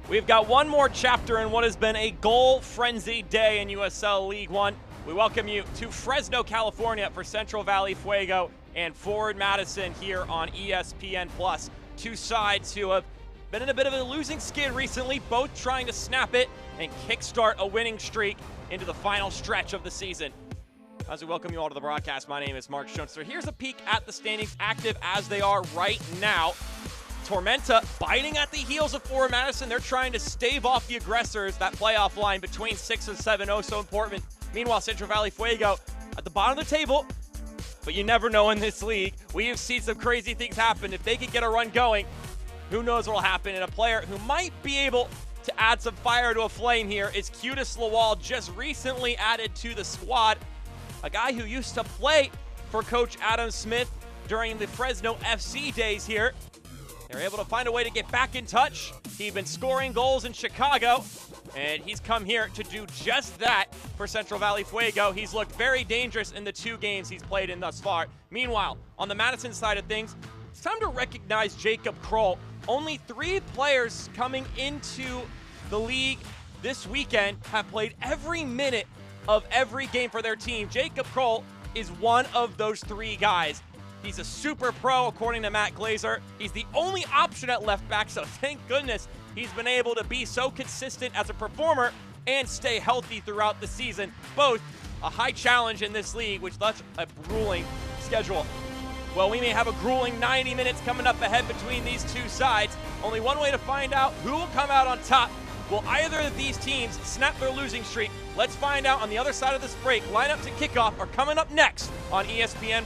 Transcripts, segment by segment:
We've got one more chapter in what has been a goal-frenzied day in USL League One. We welcome you to Fresno, California for Central Valley Fuego and Forward Madison here on ESPN+. Two sides who have been in a bit of a losing skid recently, both trying to snap it and kickstart a winning streak into the final stretch of the season. As we welcome you all to the broadcast, my name is Mark Schoenster. Here's a peek at the standings, active as they are right now. Tormenta biting at the heels of Forward Madison. They're trying to stave off the aggressors. That playoff line between 6 and 7, oh so important. Meanwhile, Central Valley Fuego at the bottom of the table. But you never know in this league. We have seen some crazy things happen. If they could get a run going, who knows what will happen. And a player who might be able to add some fire to a flame here is Cutis Lawal, just recently added to the squad. A guy who used to play for Coach Adam Smith during the Fresno FC days here. They're able to find a way to get back in touch. He's been scoring goals in Chicago, and he's come here to do just that for Central Valley Fuego. He's looked very dangerous in the 2 games he's played in thus far. Meanwhile, on the Madison side of things, it's time to recognize Jacob Kroll. Only 3 players coming into the league this weekend have played every minute of every game for their team. Jacob Kroll is one of those 3 guys. He's a super pro, according to Matt Glazer. He's the only option at left back, so thank goodness he's been able to be so consistent as a performer and stay healthy throughout the season. Both a high challenge in this league, which left a grueling schedule. Well, we may have a grueling 90 minutes coming up ahead between these 2 sides. Only one way to find out who will come out on top. Will either of these teams snap their losing streak? Let's find out on the other side of this break. Lineups to kickoff are coming up next on ESPN+.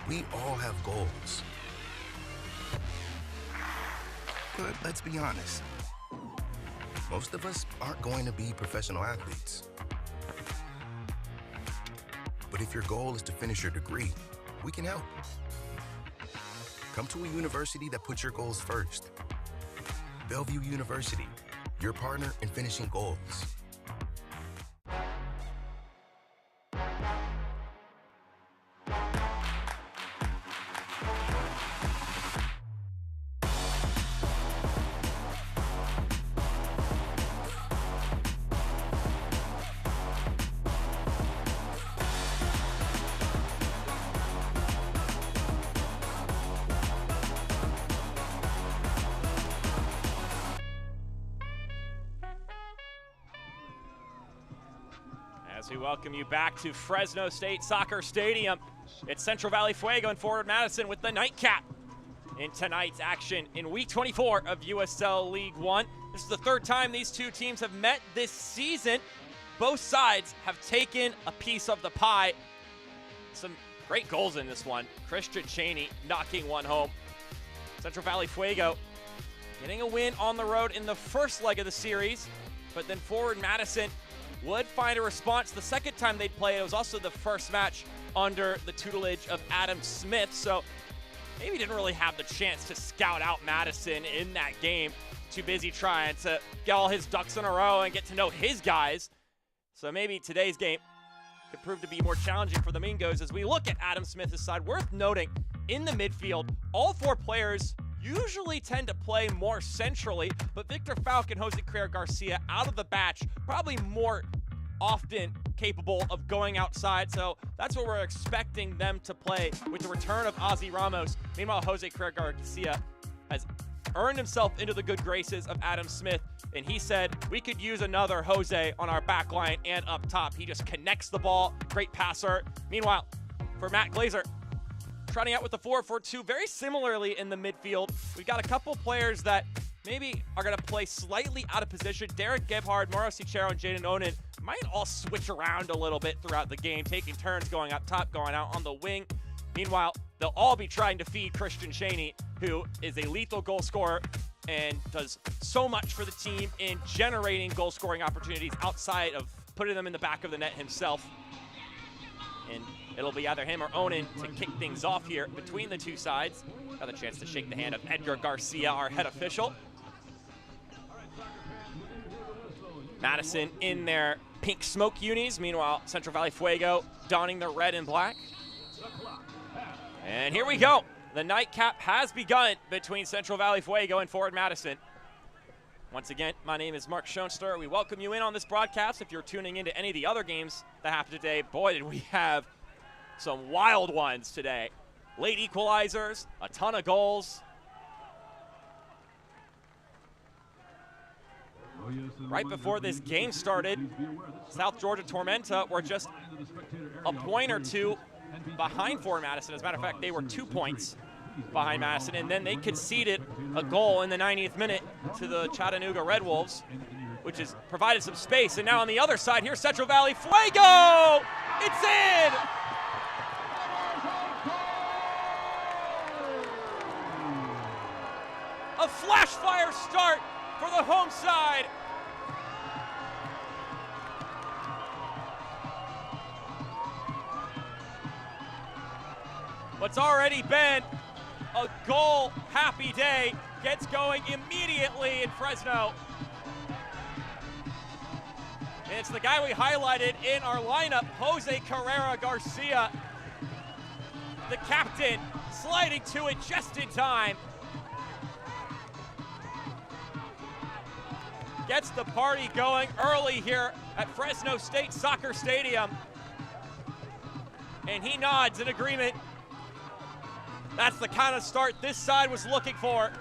We all have goals. But let's be honest, most of us aren't going to be professional athletes. But if your goal is to finish your degree, we can help. Come to a university that puts your goals first. Bellevue University, your partner in finishing goals. As we welcome you back to Fresno State Soccer Stadium, it's Central Valley Fuego and Forward Madison with the nightcap in tonight's action in Week 24 of USL League One. This is the 3rd time these 2 teams have met this season. Both sides have taken a piece of the pie. Some great goals in this one. Christian Cheney knocking one home. Central Valley Fuego getting a win on the road in the first leg of the series, but then Forward Madison would find a response the second time they'd play. It was also the first match under the tutelage of Adam Smith, so maybe didn't really have the chance to scout out Madison in that game. Too busy trying to get all his ducks in a row and get to know his guys. So maybe today's game could prove to be more challenging for the Mingos as we look at Adam Smith's side. Worth noting, in the midfield, all 4 players usually tend to play more centrally, but Victor Falk and Jose Carrera Garcia out of the batch, probably more often capable of going outside, so that's what we're expecting them to play with the return of Ozzy Ramos. Meanwhile, Jose Carrera Garcia has earned himself into the good graces of Adam Smith, and he said, we could use another Jose on our back line and up top. He just connects the ball, great passer. Meanwhile, for Matt Glazer, trotting out with the 4-4-2 very similarly in the midfield. We've got a couple players that maybe are going to play slightly out of position. Derek Gebhard, Mauro Cicero, and Jaden Onen might all switch around a little bit throughout the game, taking turns going up top, going out on the wing. Meanwhile, they'll all be trying to feed Christian Cheney, who is a lethal goal scorer and does so much for the team in generating goal-scoring opportunities outside of putting them in the back of the net himself. And it'll be either him or Onen to kick things off here between the two sides. Another chance to shake the hand of Edgar Garcia, our head official. Madison in their pink smoke unis. Meanwhile, Central Valley Fuego donning their red and black. And here we go. The nightcap has begun between Central Valley Fuego and Forward Madison. Once again, my name is Mark Schoenster. We welcome you in on this broadcast. If you're tuning into any of the other games that happened today, boy, did we have some wild ones today. Late equalizers, a ton of goals. Right before this game started, South Georgia Tormenta were just a point or two behind Forward Madison. As a matter of fact, they were 2 points behind Madison, and then they conceded a goal in the 90th minute to the Chattanooga Red Wolves, which has provided some space. And now on the other side, here's Central Valley Fuego! It's in! A flash fire start for the home side. What's already been a goal-happy day gets going immediately in Fresno. And it's the guy we highlighted in our lineup, Jose Carrera Garcia. The captain sliding to it just in time. Gets the party going early here at Fresno State Soccer Stadium. And he nods in agreement. That's the kind of start this side was looking for.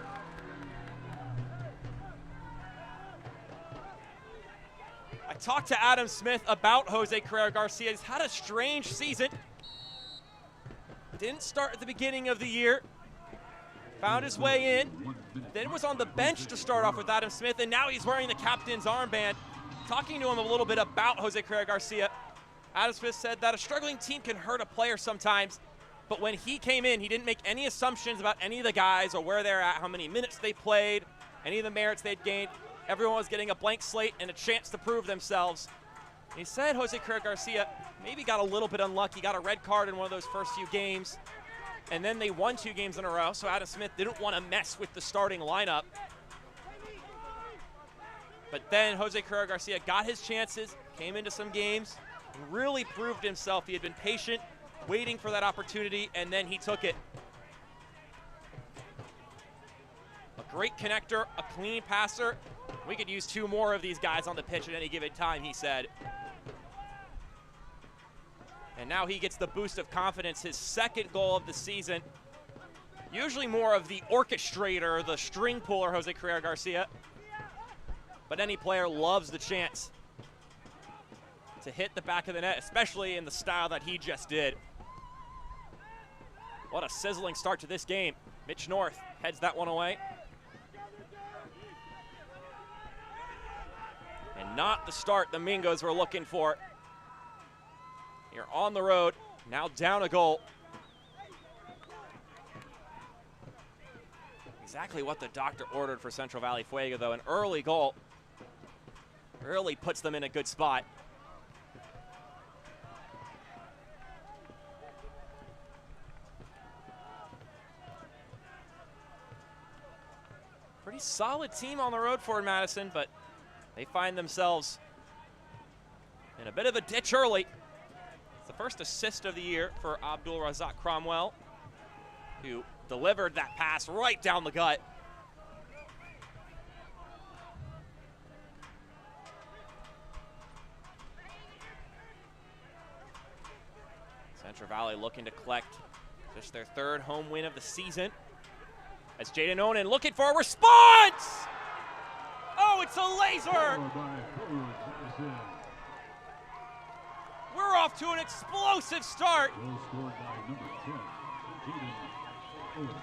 I talked to Adam Smith about Jose Carrera Garcia. He's had a strange season. Didn't start at the beginning of the year. Found his way in. Then was on the bench to start off with Adam Smith, and now he's wearing the captain's armband. Talking to him a little bit about Jose Carrera Garcia, Adam Smith said that a struggling team can hurt a player sometimes. But when he came in, he didn't make any assumptions about any of the guys or where they're at, how many minutes they played, any of the merits they'd gained. Everyone was getting a blank slate and a chance to prove themselves. And he said Jose Carrera Garcia maybe got a little bit unlucky, got a red card in one of those first few games, and then they won 2 games in a row, so Adam Smith didn't want to mess with the starting lineup. But then Jose Carrera Garcia got his chances, came into some games, and really proved himself. He had been patient, waiting for that opportunity, and then he took it. A great connector, a clean passer. We could use 2 more of these guys on the pitch at any given time, he said. And now he gets the boost of confidence, his 2nd goal of the season. Usually more of the orchestrator, the string puller, Jose Carrera Garcia. But any player loves the chance to hit the back of the net, especially in the style that he just did. What a sizzling start to this game. Mitch North heads that one away. And not the start the Mingos were looking for. You're on the road, now down a goal. Exactly what the doctor ordered for Central Valley Fuego, though. An early goal really puts them in a good spot. Pretty solid team on the road for Madison, but they find themselves in a bit of a ditch early. It's the first assist of the year for Abdul Razak Cromwell, who delivered that pass right down the gut. Central Valley looking to collect just their third home win of the season. As Jaden Onan looking for a response! Oh, it's a laser! We're off to an explosive start. Scored by number 10, Jaden Onan.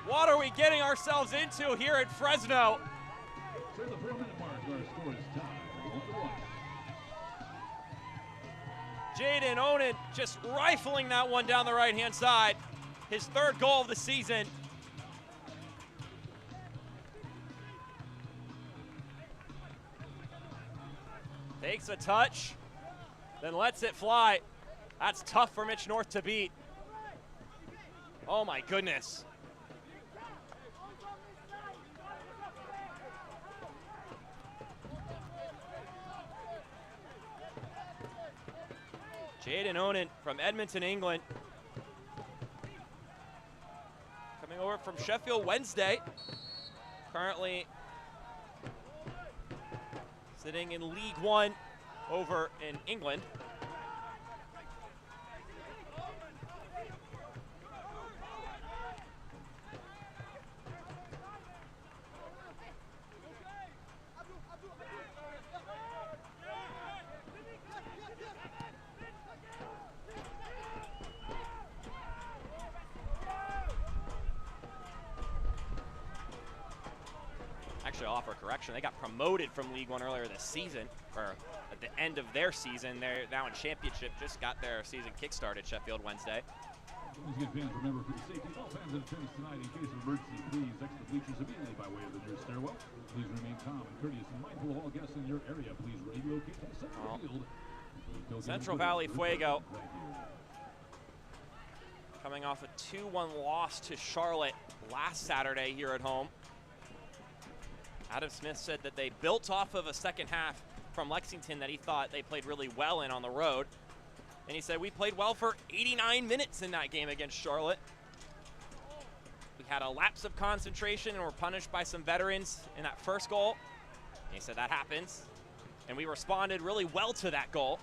What are we getting ourselves into here at Fresno? To the 4-minute mark, our score is tied 1-1. Jaden Onan just rifling that one down the right-hand side. His third goal of the season. Takes a touch, then lets it fly. That's tough for Mitch North to beat. Oh my goodness. Jaden Onan from Edmonton, England. Coming over from Sheffield Wednesday. Currently sitting in League One over in England. Actually, I'll offer a correction. They got promoted from League One earlier this season, or at the end of their season. They're now in Championship, just got their season kick-started, Sheffield Wednesday. Please get fans, remember, for the safety of all fans in attendance tonight, in case of emergency, please exit the bleachers immediately by way of the nearest stairwell. Please remain calm and courteous and mindful of all guests in your area. Please radio to center field. Central Valley Fuego coming off a 2-1 loss to Charlotte last Saturday here at home. Adam Smith said that they built off of a second half from Lexington that he thought they played really well in on the road. And he said, we played well for 89 minutes in that game against Charlotte. We had a lapse of concentration and were punished by some veterans in that first goal. And he said that happens. And we responded really well to that goal.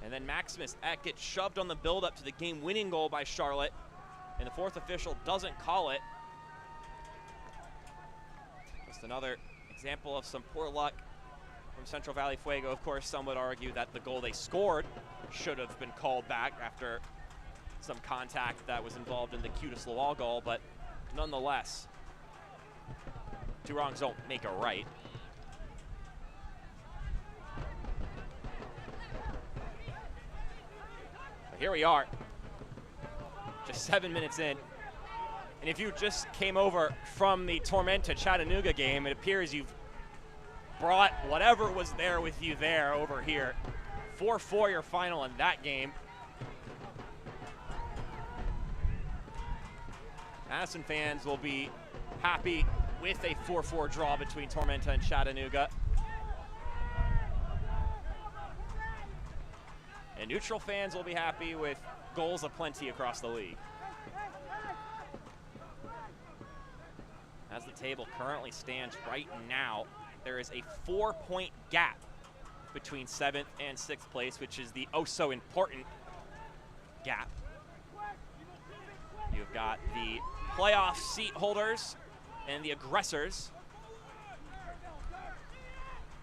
And then Maximus Eck gets shoved on the build-up to the game-winning goal by Charlotte. And the fourth official doesn't call it. Just another example of some poor luck from Central Valley Fuego. Of course, some would argue that the goal they scored should have been called back after some contact that was involved in the Cutis Lawal goal, but nonetheless, two wrongs don't make a right. But here we are, just 7 minutes in. And if you just came over from the Tormenta Chattanooga game, it appears you've brought whatever was there with you there over here. 4-4 your final in that game. Madison fans will be happy with a 4-4 draw between Tormenta and Chattanooga. And neutral fans will be happy with goals aplenty across the league. As the table currently stands right now, there is a 4-point gap between 7th and 6th place, which is the oh-so-important gap. You've got the playoff seat holders and the aggressors.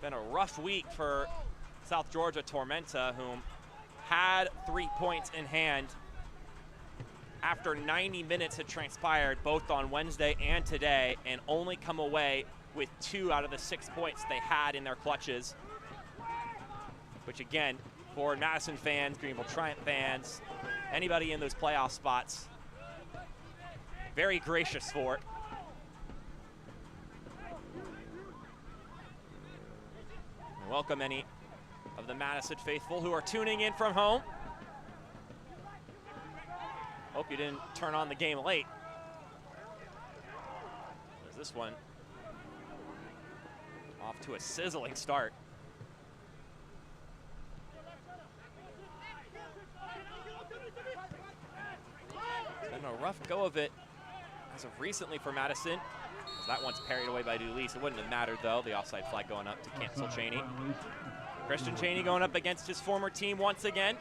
Been a rough week for South Georgia Tormenta, whom had 3 points in hand after 90 minutes had transpired both on Wednesday and today, and only come away with 2 out of the 6 points they had in their clutches. Which again, for Madison fans, Greenville Triumph fans, anybody in those playoff spots, very gracious for it. And welcome any of the Madison faithful who are tuning in from home. Hope you didn't turn on the game late. As this one off to a sizzling start. It's been a rough go of it as of recently for Madison. That one's parried away by Dulis. It wouldn't have mattered, though. The offside flag going up to cancel Cheney. Christian Cheney going up against his former team once again.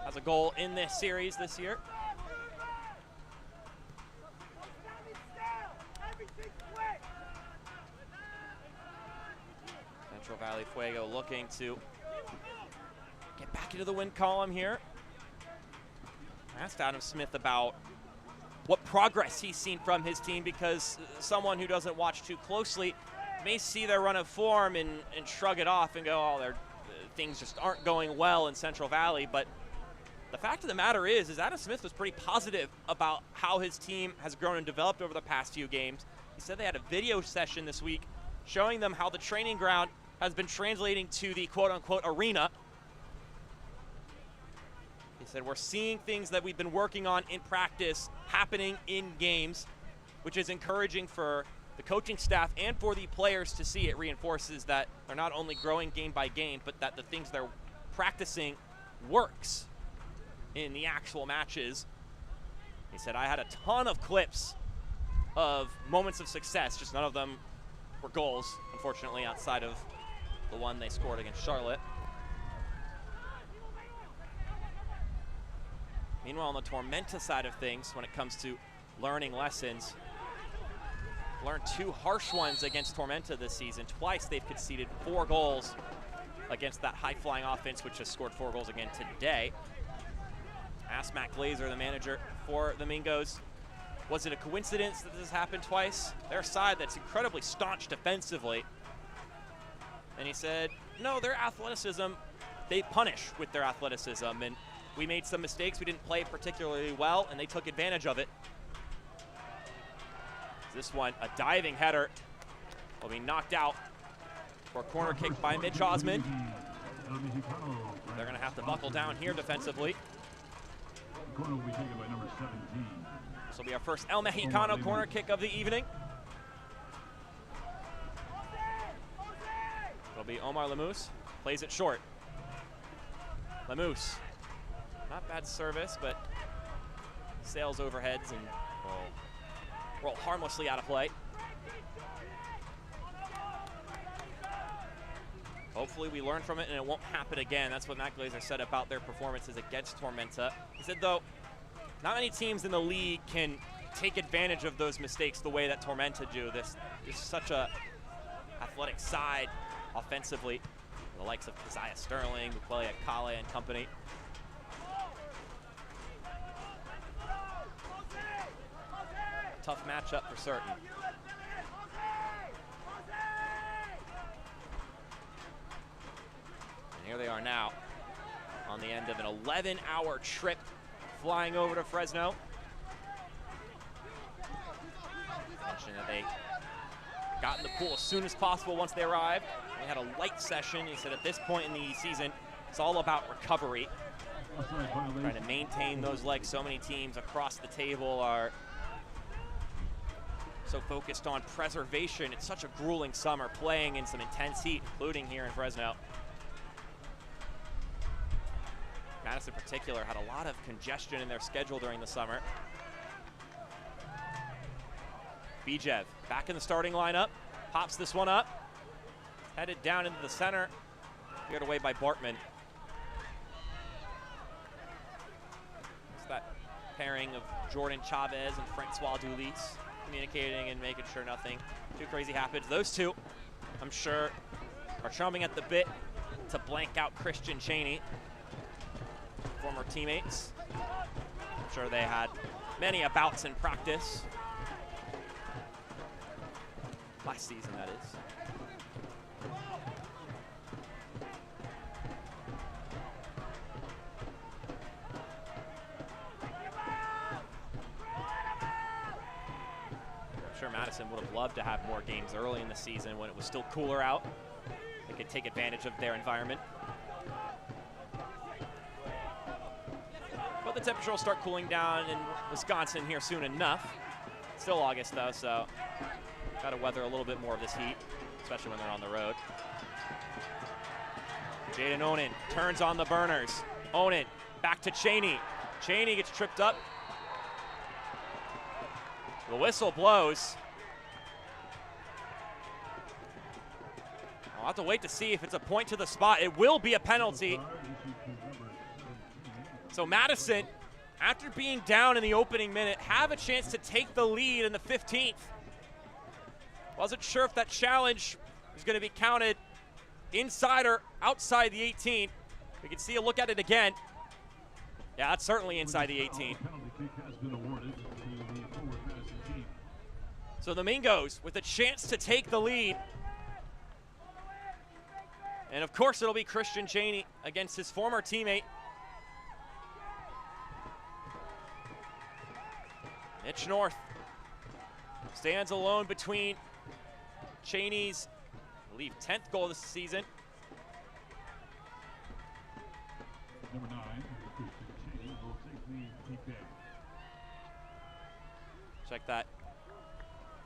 Has a goal in this series this year. Central Valley Fuego looking to get back into the win column here. I asked Adam Smith about what progress he's seen from his team, because someone who doesn't watch too closely may see their run of form and shrug it off and go, oh, things just aren't going well in Central Valley. But the fact of the matter is Adam Smith was pretty positive about how his team has grown and developed over the past few games. He said they had a video session this week showing them how the training ground has been translating to the quote-unquote arena. He said, we're seeing things that we've been working on in practice happening in games, which is encouraging for the coaching staff and for the players to see. It reinforces that they're not only growing game by game, but that the things they're practicing works in the actual matches. He said, I had a ton of clips of moments of success, just none of them were goals, unfortunately, outside of the one they scored against Charlotte. Meanwhile, on the Tormenta side of things, when it comes to learning lessons, learned 2 harsh ones against Tormenta this season. Twice they've conceded 4 goals against that high-flying offense, which has scored 4 goals again today. Asked Matt Glazer, the manager for the Mingos, was it a coincidence that this happened twice? Their side that's incredibly staunch defensively. And he said, no, their athleticism, they punish with their athleticism. And we made some mistakes. We didn't play particularly well, and they took advantage of it. This one, a diving header, will be knocked out for a corner kick by Mitch Osmond. They're going to have to buckle down here defensively. Corner will be taken by number 17. This will be our first El Mexicano corner kick of the evening. It'll be Omar Lemus, plays it short. Lemus, not bad service, but sails overheads and will roll harmlessly out of play. Hopefully we learn from it and it won't happen again. That's what Matt Glazer said about their performances against Tormenta. He said, though, not many teams in the league can take advantage of those mistakes the way that Tormenta do. This is such a athletic side offensively. The likes of Keziah Sterling, Bukwele Akale and company. Tough matchup for certain. And here they are now on the end of an 11-hour trip flying over to Fresno. Mentioned that they got in the pool as soon as possible once they arrived. They had a light session. He said at this point in the season, it's all about recovery. Trying to maintain those legs. So many teams across the table are so focused on preservation. It's such a grueling summer playing in some intense heat, including here in Fresno. Madison in particular had a lot of congestion in their schedule during the summer. Bijev back in the starting lineup, pops this one up, headed down into the center, cleared away by Bartman. It's that pairing of Jordan Chavez and Francois Dulis communicating and making sure nothing too crazy happens. Those two, I'm sure, are chomping at the bit to blank out Christian Cheney. Former teammates. I'm sure they had many bouts in practice. Last season, that is. I'm sure Madison would have loved to have more games early in the season when it was still cooler out. They could take advantage of their environment. But the temperature will start cooling down in Wisconsin here soon enough. Still August though, so got to weather a little bit more of this heat, especially when they're on the road. Jaden Onen turns on the burners. Onen back to Cheney. Cheney gets tripped up. The whistle blows. I'll have to wait to see if it's a point to the spot. It will be a penalty. So Madison, after being down in the opening minute, have a chance to take the lead in the 15th. Wasn't sure if that challenge was going to be counted inside or outside the 18. We can see a look at it again. Yeah, that's certainly inside the 18. So the Mingos with a chance to take the lead. And of course it'll be Christian Cheney against his former teammate. Mitch North stands alone between Cheney's, I believe, 10th goal this season. Number 9, Christian Cheney will take the PK. Check that.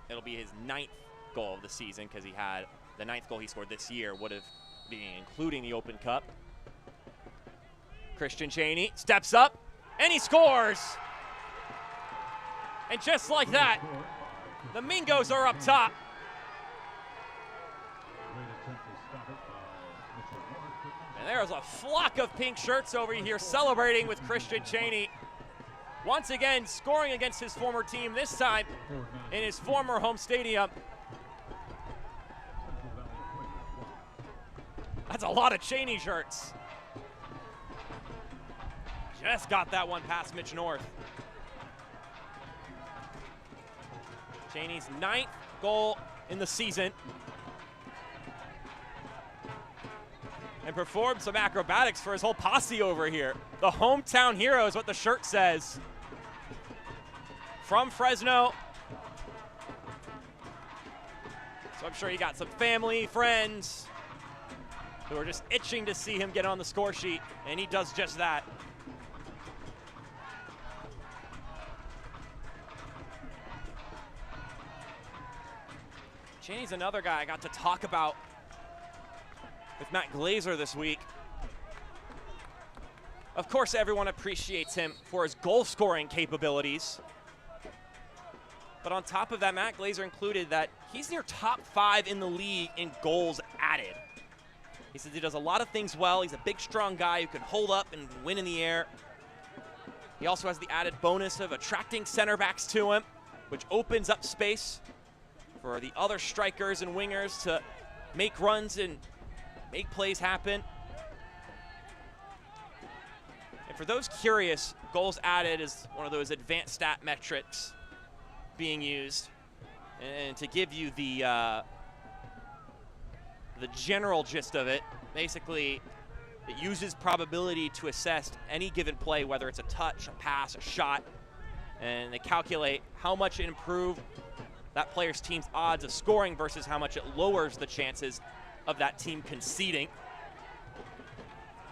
It'll be his 9th goal of the season because he had the 9th goal he scored this year would have been including the Open Cup. Christian Cheney steps up and he scores. And just like that, the Mingos are up top. And there's a flock of pink shirts over here celebrating with Christian Cheney. Once again, scoring against his former team, this time in his former home stadium. That's a lot of Cheney shirts. Just got that one past Mitch North. Cheney's 9th goal in the season. And performed some acrobatics for his whole posse over here. The hometown hero is what the shirt says. From Fresno. So I'm sure he got some family, friends who are just itching to see him get on the score sheet, and he does just that. Cheney's another guy I got to talk about with Matt Glazer this week. Of course, everyone appreciates him for his goal-scoring capabilities. But on top of that, Matt Glazer included that he's near top 5 in the league in goals added. He says he does a lot of things well. He's a big, strong guy who can hold up and win in the air. He also has the added bonus of attracting center backs to him, which opens up space for the other strikers and wingers to make runs and make plays happen. And for those curious, goals added is one of those advanced stat metrics being used. And to give you the general gist of it, basically it uses probability to assess any given play, whether it's a touch, a pass, a shot, and they calculate how much it improved that player's team's odds of scoring versus how much it lowers the chances of that team conceding.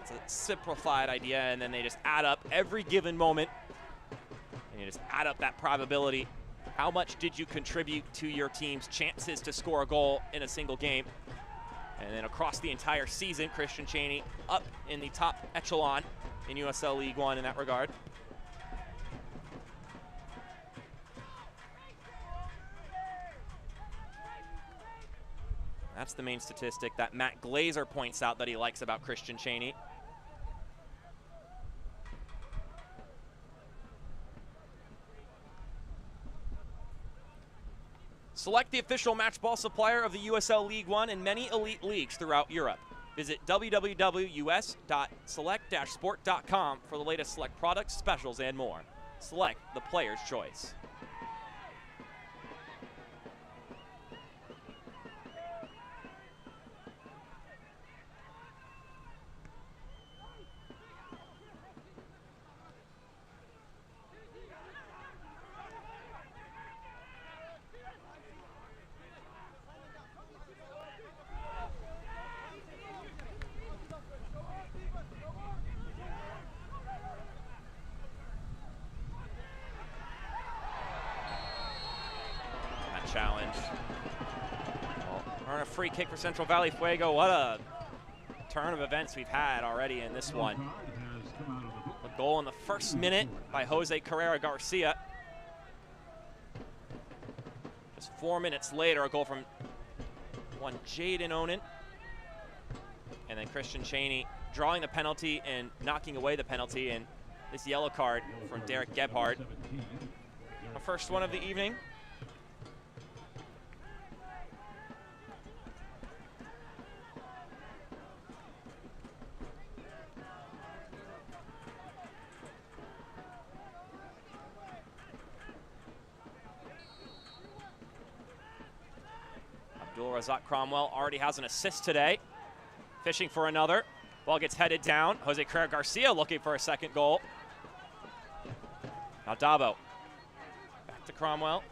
It's a simplified idea, and then they just add up every given moment, and you just add up that probability. How much did you contribute to your team's chances to score a goal in a single game? And then across the entire season, Christian Cheney up in the top echelon in USL League One in that regard. That's the main statistic that Matt Glazer points out that he likes about Christian Cheney. Select the official match ball supplier of the USL League One and many elite leagues throughout Europe. Visit www.us.select-sport.com for the latest Select products, specials, and more. Select the player's choice. Challenge. Well, earn a free kick for Central Valley Fuego. What a turn of events we've had already in this one. A goal in the first minute by Jose Carrera Garcia. 4 minutes later, a goal from one Jaden Onan. And then Christian Cheney drawing the penalty and knocking away the penalty, and this yellow card from Derek Gebhardt. The first one of the evening. Razak Cromwell already has an assist today. Fishing for another. Ball gets headed down. Jose Carrera Garcia looking for a second goal. Now Dabo. Back to Cromwell.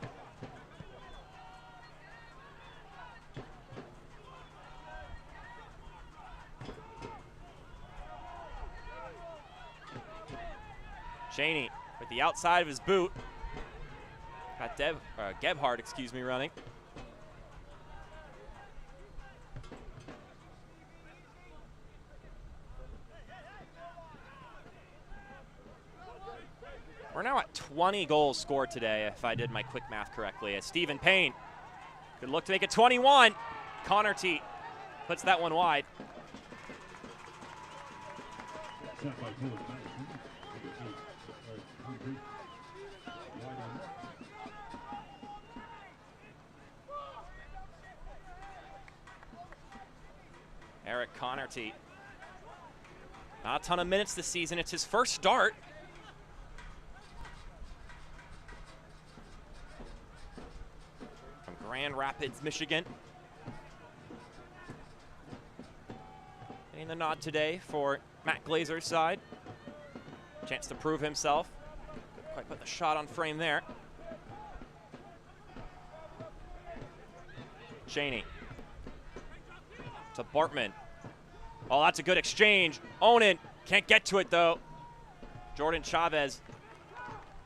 Cheney with the outside of his boot. Got Gebhardt, running. We're now at 20 goals scored today, if I did my quick math correctly. As Stephen Payne could look to make it 21. Connor T puts that one wide. Eric Connerty. Not a ton of minutes this season. It's his first start. Grand Rapids, Michigan. Getting the nod today for Matt Glazer's side. Chance to prove himself. Couldn't quite put the shot on frame there. Cheney. To Bartman. Oh, that's a good exchange. Onan can't get to it though. Jordan Chavez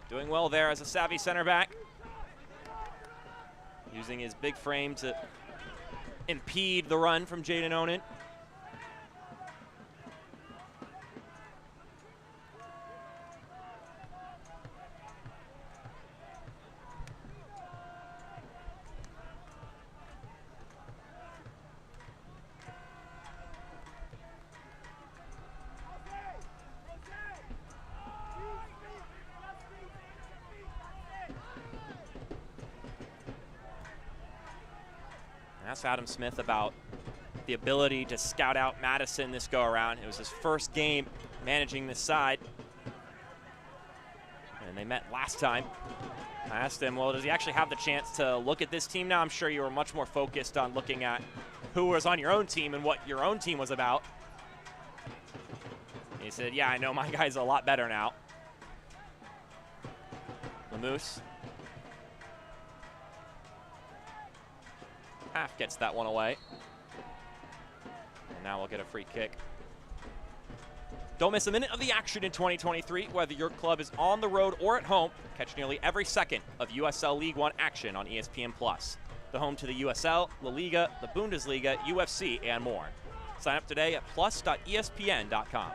doing well there as a savvy center back. Using his big frame to impede the run from Jaden Onan. Asked Adam Smith about the ability to scout out Madison this go around. It was his first game managing this side, and they met last time. I asked him, well, does he actually have the chance to look at this team now? I'm sure you were much more focused on looking at who was on your own team and what your own team was about. He said, yeah, I know my guy's a lot better now. Lamoose. Half gets that one away. And now we'll get a free kick. Don't miss a minute of the action in 2023, whether your club is on the road or at home. Catch nearly every second of USL League One action on ESPN+. The home to the USL, La Liga, the Bundesliga, UFC, and more. Sign up today at plus.espn.com.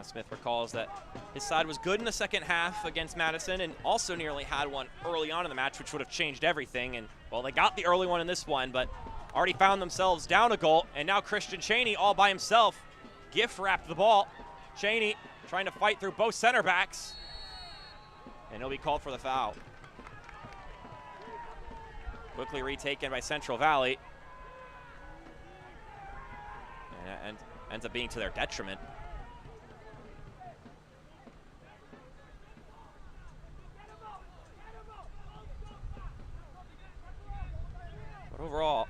Smith recalls that his side was good in the second half against Madison and also nearly had one early on in the match, which would have changed everything. And, well, they got the early one in this one, but already found themselves down a goal. And now Christian Cheney all by himself gift-wrapped the ball. Cheney trying to fight through both center backs. And he'll be called for the foul. Quickly retaken by Central Valley. And ends up being to their detriment. But overall,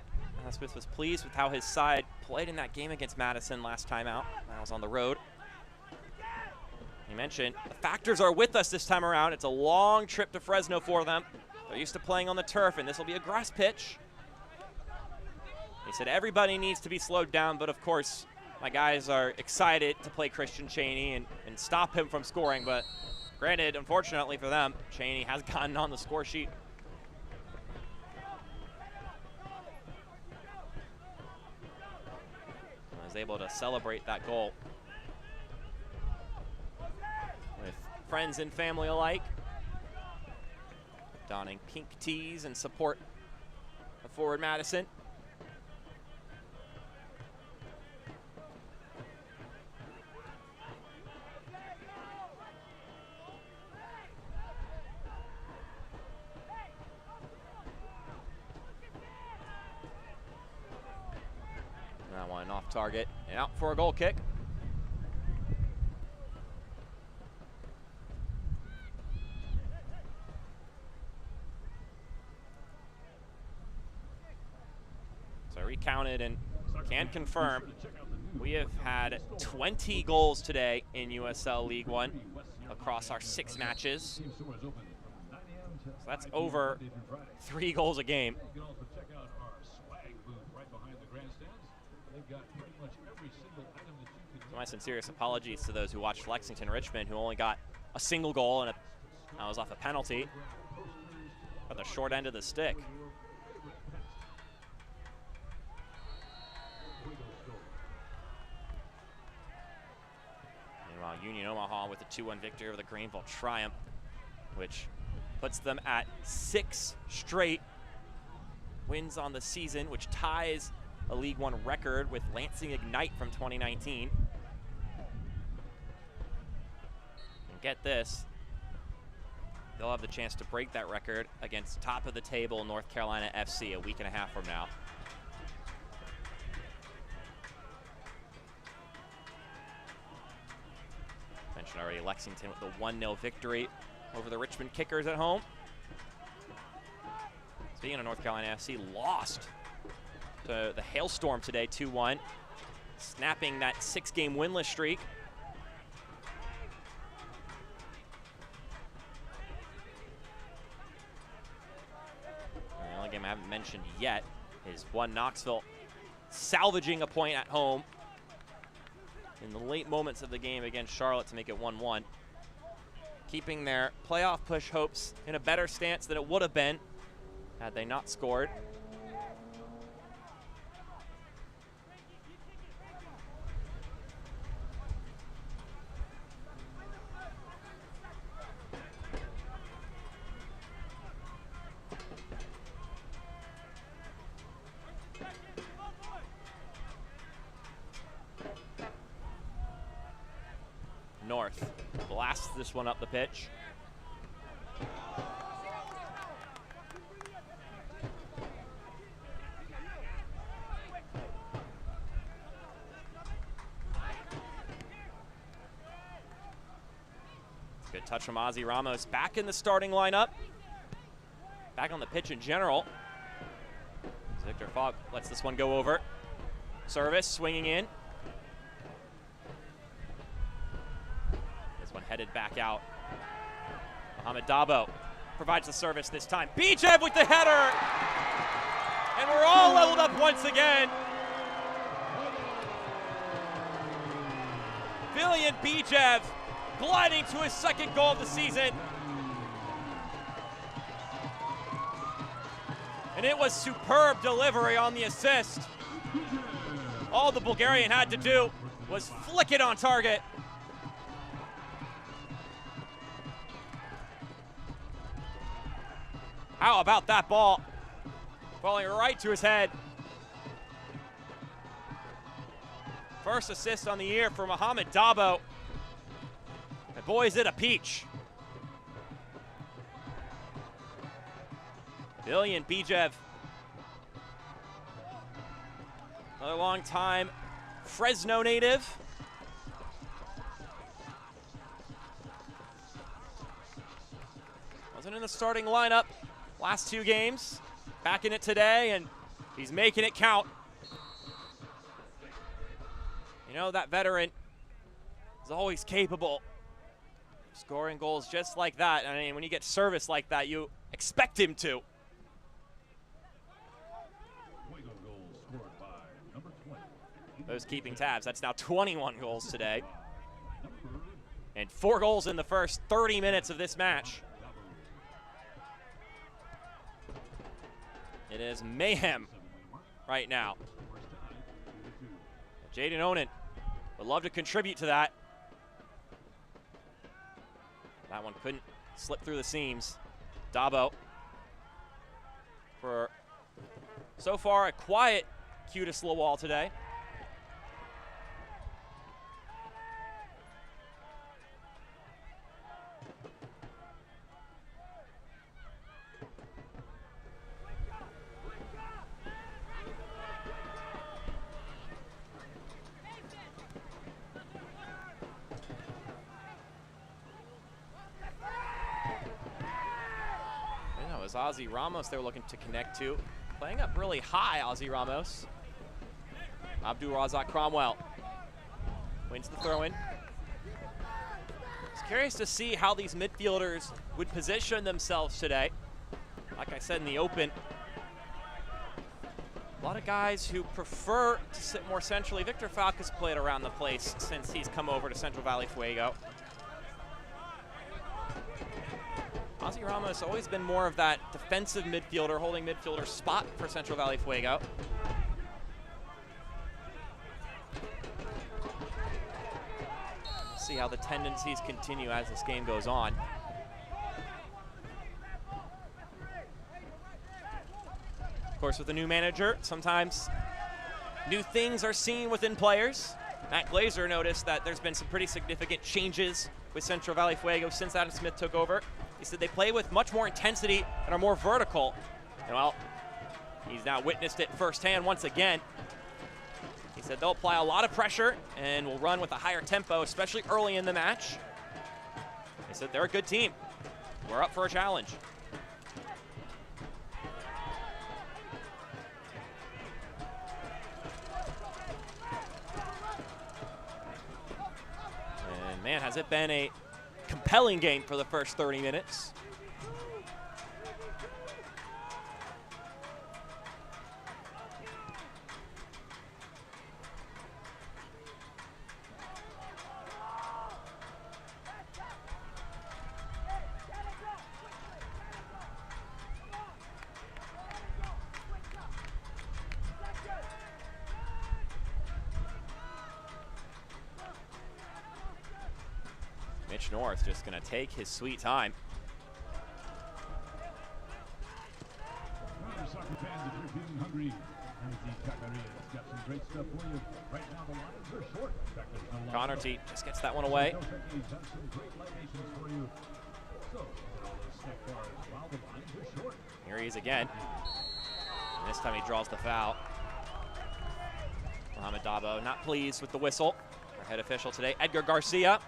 Smith was pleased with how his side played in that game against Madison last time out. That was on the road. He mentioned the factors are with us this time around. It's a long trip to Fresno for them. They're used to playing on the turf, and this will be a grass pitch. He said everybody needs to be slowed down, but of course, my guys are excited to play Christian Cheney and stop him from scoring. But granted, unfortunately for them, Cheney has gotten on the score sheet. able to celebrate that goal with friends and family alike, donning pink tees in support of forward Madison. That one off target and out for a goal kick. So recounted and can confirm we have had 20 goals today in USL League One across our 6 matches. So that's over 3 goals a game. So my sincerest apologies to those who watched Lexington-Richmond, who only got a single goal, and that was off a penalty at the short end of the stick. Meanwhile, Union Omaha with a 2-1 victory over the Greenville Triumph, which puts them at 6 straight wins on the season, which ties a League One record with Lansing Ignite from 2019. And get this, they'll have the chance to break that record against top of the table North Carolina FC a week and a half from now. Mentioned already Lexington with the 1-0 victory over the Richmond Kickers at home. Speaking of North Carolina FC, lost to the Hailstorm today, 2-1, snapping that 6-game winless streak. And the only game I haven't mentioned yet is one Knoxville salvaging a point at home in the late moments of the game against Charlotte to make it 1-1, keeping their playoff push hopes in a better stance than it would have been had they not scored. North blasts this one up the pitch. Good touch from Ozzy Ramos, back in the starting lineup, back on the pitch in general. Victor Fogg lets this one go over. Service swinging in. This one headed back out. Mohamed Dabo provides the service this time. Bijev with the header! And we're all leveled up once again. Villian Bijev gliding to his 2nd goal of the season. And it was superb delivery on the assist. All the Bulgarian had to do was flick it on target. How about that ball? Falling right to his head. First assist on the year for Mohamed Dabo. And boy, is it a peach. Villian Bijev, another long time Fresno native. Wasn't in the starting lineup last 2 games. Back in it today, and he's making it count. You know, that veteran is always capable of scoring goals just like that. I mean, when you get service like that, you expect him to. Those keeping tabs, that's now 21 goals today. And 4 goals in the first 30 minutes of this match. It is mayhem right now. Jaden Onan would love to contribute to that. That one couldn't slip through the seams. Dabo for, so far, a quiet Qudis Lawal today. Ozzy Ramos they were looking to connect to. Playing up really high, Ozzy Ramos. Abdul Razak Cromwell wins the throw-in. It's curious to see how these midfielders would position themselves today. Like I said in the open, a lot of guys who prefer to sit more centrally. Victor Falk has played around the place since he's come over to Central Valley Fuego. Ozzy Ramos has always been more of that defensive midfielder, holding midfielder spot for Central Valley Fuego. See how the tendencies continue as this game goes on. Of course, with a new manager, sometimes new things are seen within players. Matt Glazer noticed that there's been some pretty significant changes with Central Valley Fuego since Adam Smith took over. He said they play with much more intensity and are more vertical. And well, he's now witnessed it firsthand once again. He said they'll apply a lot of pressure and will run with a higher tempo, especially early in the match. They said they're a good team. We're up for a challenge. And man, has it been a compelling game for the first 30 minutes. Mitch North just going to take his sweet time. Soccer fans, if you're feeling hungry, the Cacaria's got some great stuff for you. Right now, the lines are short. In fact, there's no line. Connerty just gets that one away. Here he is again. And this time he draws the foul. Mohamed Dabo not pleased with the whistle. Our head official today, Edgar Garcia.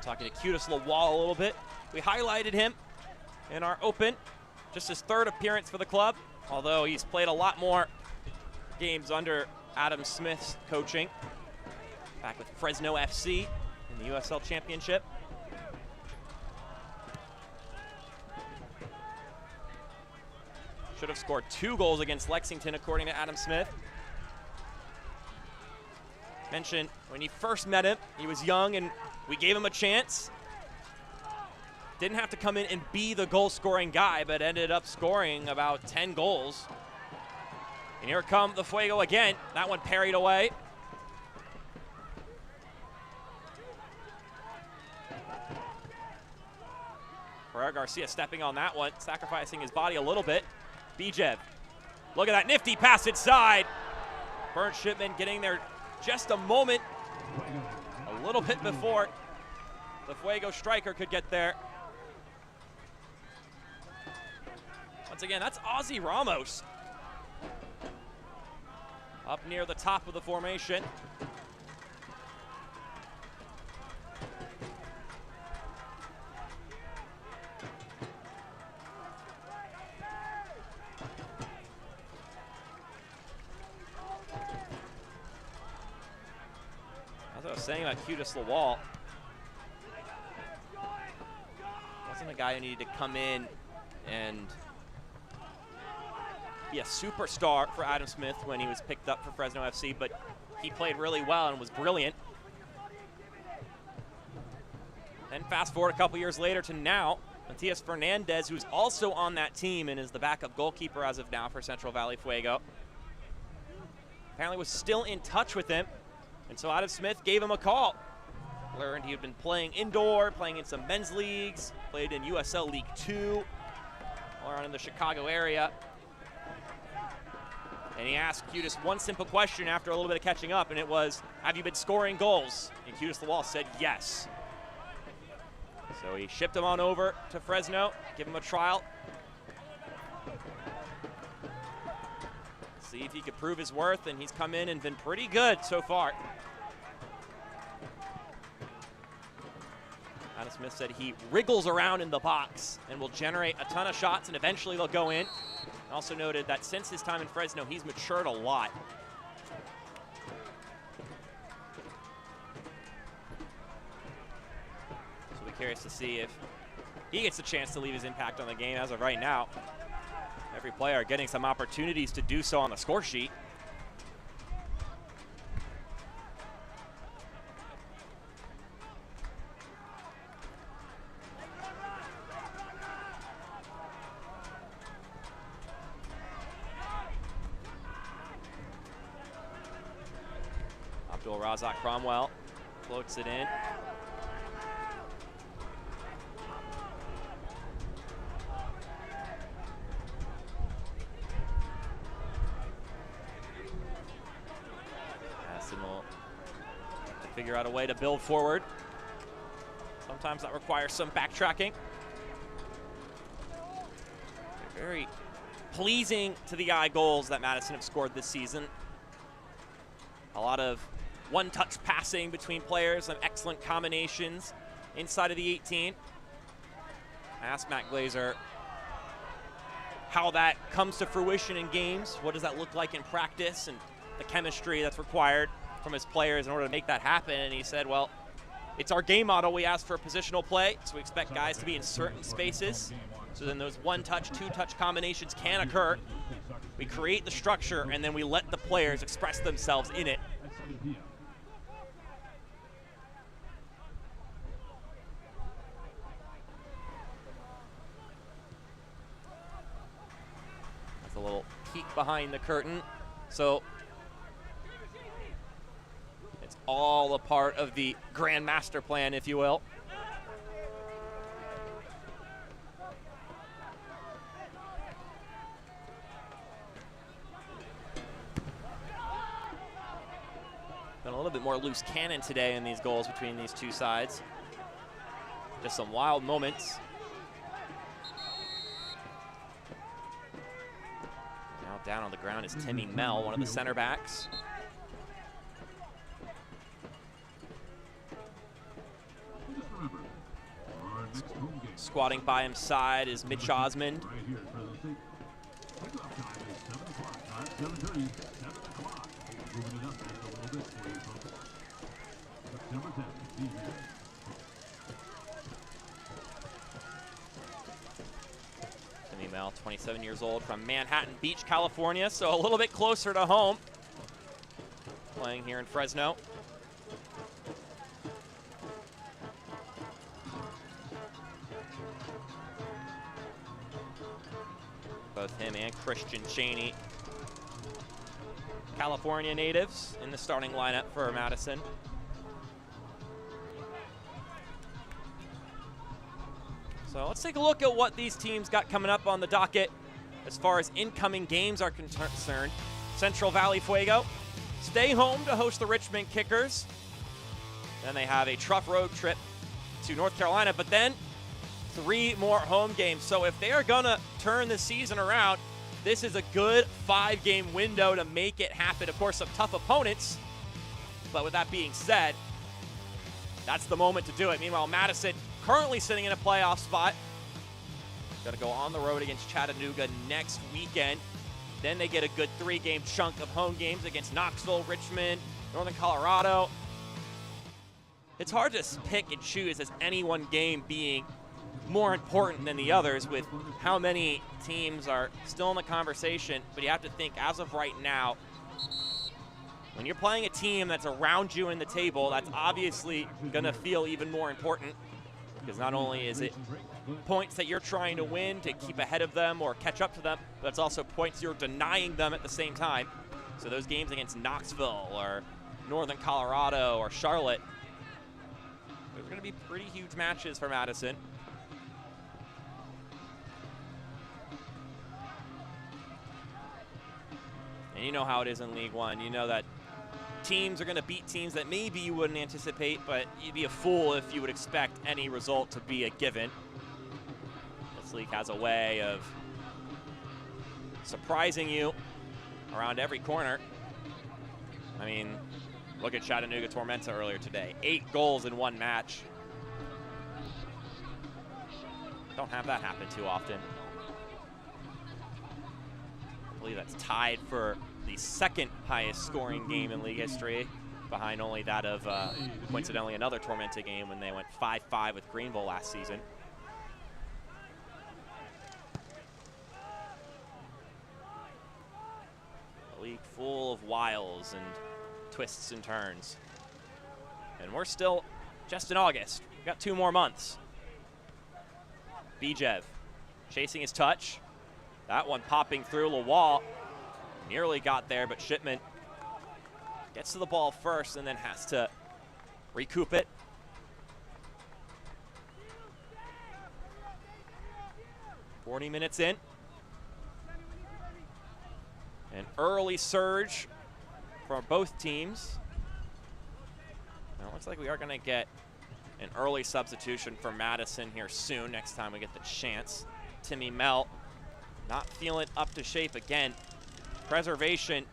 Talking to Qudis Lawal a little bit. We highlighted him in our open, just his third appearance for the club, although he's played a lot more games under Adam Smith's coaching. Back with Fresno FC in the USL Championship. Should have scored 2 goals against Lexington, according to Adam Smith. Mentioned when he first met him, he was young and we gave him a chance. Didn't have to come in and be the goal-scoring guy, but ended up scoring about 10 goals. And here come the Fuego again. That one parried away. Herrera Garcia stepping on that one, sacrificing his body a little bit. Bijev, look at that nifty pass inside. Bernd Shipman getting there just a moment, a little bit before the Fuego striker could get there. Once again, that's Ozzy Ramos. Up near the top of the formation. As I was saying about Qudis Lawal, wasn't a guy who needed to come in and be a superstar for Adam Smith when he was picked up for Fresno FC, but he played really well and was brilliant. Then fast forward a couple years later to now, Matias Fernandez, who's also on that team and is the backup goalkeeper as of now for Central Valley Fuego, apparently was still in touch with him, and so Adam Smith gave him a call. Learned he had been playing indoor, playing in some men's leagues, played in USL League Two, all around in the Chicago area. And he asked Cutis one simple question after a little bit of catching up, and it was, have you been scoring goals? And Cutis the Wall said yes. So he shipped him on over to Fresno, give him a trial. See if he could prove his worth, and he's come in and been pretty good so far. Adam Smith said he wriggles around in the box and will generate a ton of shots, and eventually they'll go in. Also noted that since his time in Fresno, he's matured a lot. So we'll be curious to see if he gets a chance to leave his impact on the game. As of right now, every player getting some opportunities to do so on the score sheet. Razak Cromwell floats it in. Madison will have to figure out a way to build forward. Sometimes that requires some backtracking. They're very pleasing to the eye goals that Madison have scored this season. A lot of one-touch passing between players, some excellent combinations inside of the 18. I asked Matt Glazer how that comes to fruition in games. What does that look like in practice, and the chemistry that's required from his players in order to make that happen? And he said, well, it's our game model. We ask for positional play, so we expect guys to be in certain spaces. So then those one-touch, two-touch combinations can occur. We create the structure, and then we let the players express themselves in it. That's a little peek behind the curtain. So it's all a part of the grand master plan, if you will. Been a little bit more loose cannon today in these goals between these two sides. Just some wild moments. Now down on the ground is Timmy Mell, one of the center backs. Squatting by his side is Mitch Osmond. Timmy Mell, 27 years old, from Manhattan Beach, California, so a little bit closer to home. Playing here in Fresno. Both him and Christian Cheney, California natives, in the starting lineup for Madison. So let's take a look at what these teams got coming up on the docket as far as incoming games are concerned. Central Valley Fuego stay home to host the Richmond Kickers. Then they have a tough road trip to North Carolina, but then 3 more home games. So if they are gonna turn the season around, this is a good 5-game window to make it happen. Of course, some tough opponents, but with that being said, that's the moment to do it. Meanwhile, Madison currently sitting in a playoff spot. Gonna go on the road against Chattanooga next weekend. Then they get a good 3-game chunk of home games against Knoxville, Richmond, Northern Colorado. It's hard to pick and choose as any one game being more important than the others with how many teams are still in the conversation, but you have to think as of right now, when you're playing a team that's around you in the table, that's obviously gonna feel even more important, because not only is it points that you're trying to win to keep ahead of them or catch up to them, but it's also points you're denying them at the same time. So those games against Knoxville or Northern Colorado or Charlotte, those are gonna be pretty huge matches for Madison. And you know how it is in League One. You know that teams are going to beat teams that maybe you wouldn't anticipate, but you'd be a fool if you would expect any result to be a given. This league has a way of surprising you around every corner. I mean, look at Chattanooga Tormenta earlier today. 8 goals in 1 match. Don't have that happen too often. I believe that's tied for the 2nd highest scoring game in league history, behind only that of, coincidentally, another Tormenta game when they went 5-5 with Greenville last season. A league full of wiles and twists and turns. And we're still just in August. We've got 2 more months. Bijev chasing his touch. That one popping through. Lawal nearly got there, but Shipman gets to the ball first and then has to recoup it. "40 minutes in. An early surge for both teams. Now it looks like we are going to get an early substitution for Madison here soon, next time we get the chance. Timmy Mel not feeling up to shape again. Preservation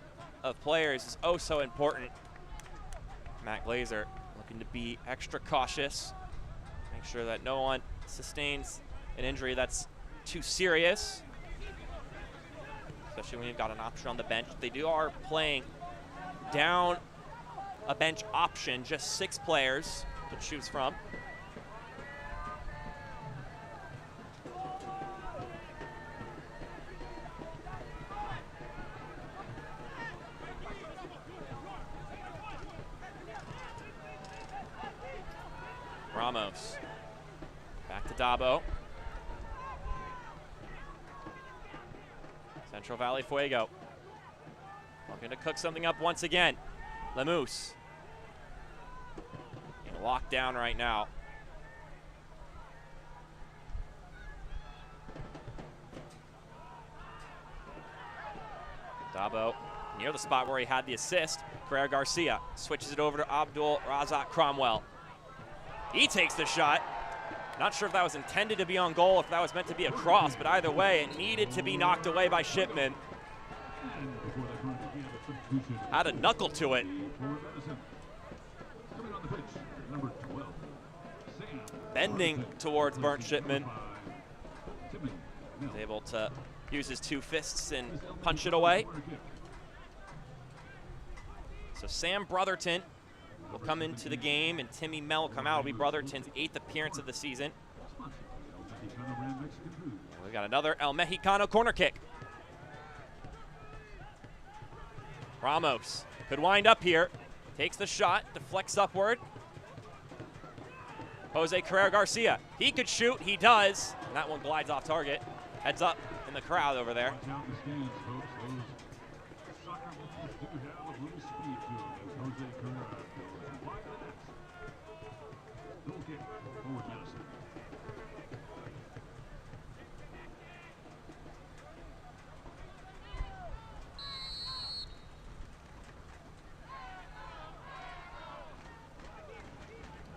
of players is oh so important. Matt Glazer looking to be extra cautious. Make sure that no one sustains an injury that's too serious, especially when you've got an option on the bench. They are playing down a bench option, just 6 players to choose from. Ramos, back to Dabo. Central Valley Fuego looking to cook something up once again. Lemus being locked down right now. Dabo near the spot where he had the assist. Carrera Garcia switches it over to Abdul Razak Cromwell. He takes the shot. Not sure if that was intended to be on goal, if that was meant to be a cross, but either way, it needed to be knocked away by Shipman. Had a knuckle to it. Bending towards Burnt Shipman. He's able to use his 2 fists and punch it away. So Sam Brotherton will come into the game, and Timmy Mel will come out. It'll be Brotherton's 8th appearance of the season. We've got another El Mexicano corner kick. Ramos could wind up here. Takes the shot, deflects upward. Jose Carrera Garcia, he could shoot, he does. And that one glides off target. Heads up in the crowd over there.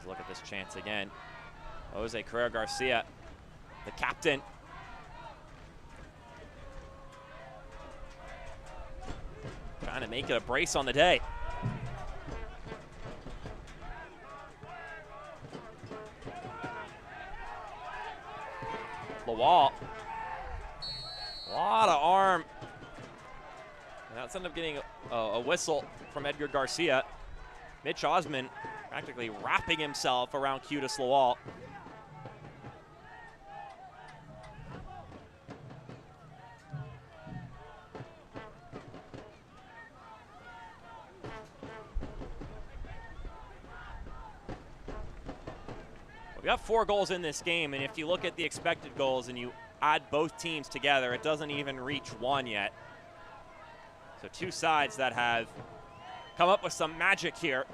Look at this chance again. Jose Carrera Garcia, the captain. Trying to make it a brace on the day. Lawal. A lot of arm. And that's ended up getting a whistle from Edgar Garcia. Mitch Osman practically wrapping himself around Qudus Lawal. We have 4 goals in this game, and if you look at the expected goals and you add both teams together, it doesn't even reach 1 yet. So 2 sides that have come up with some magic here.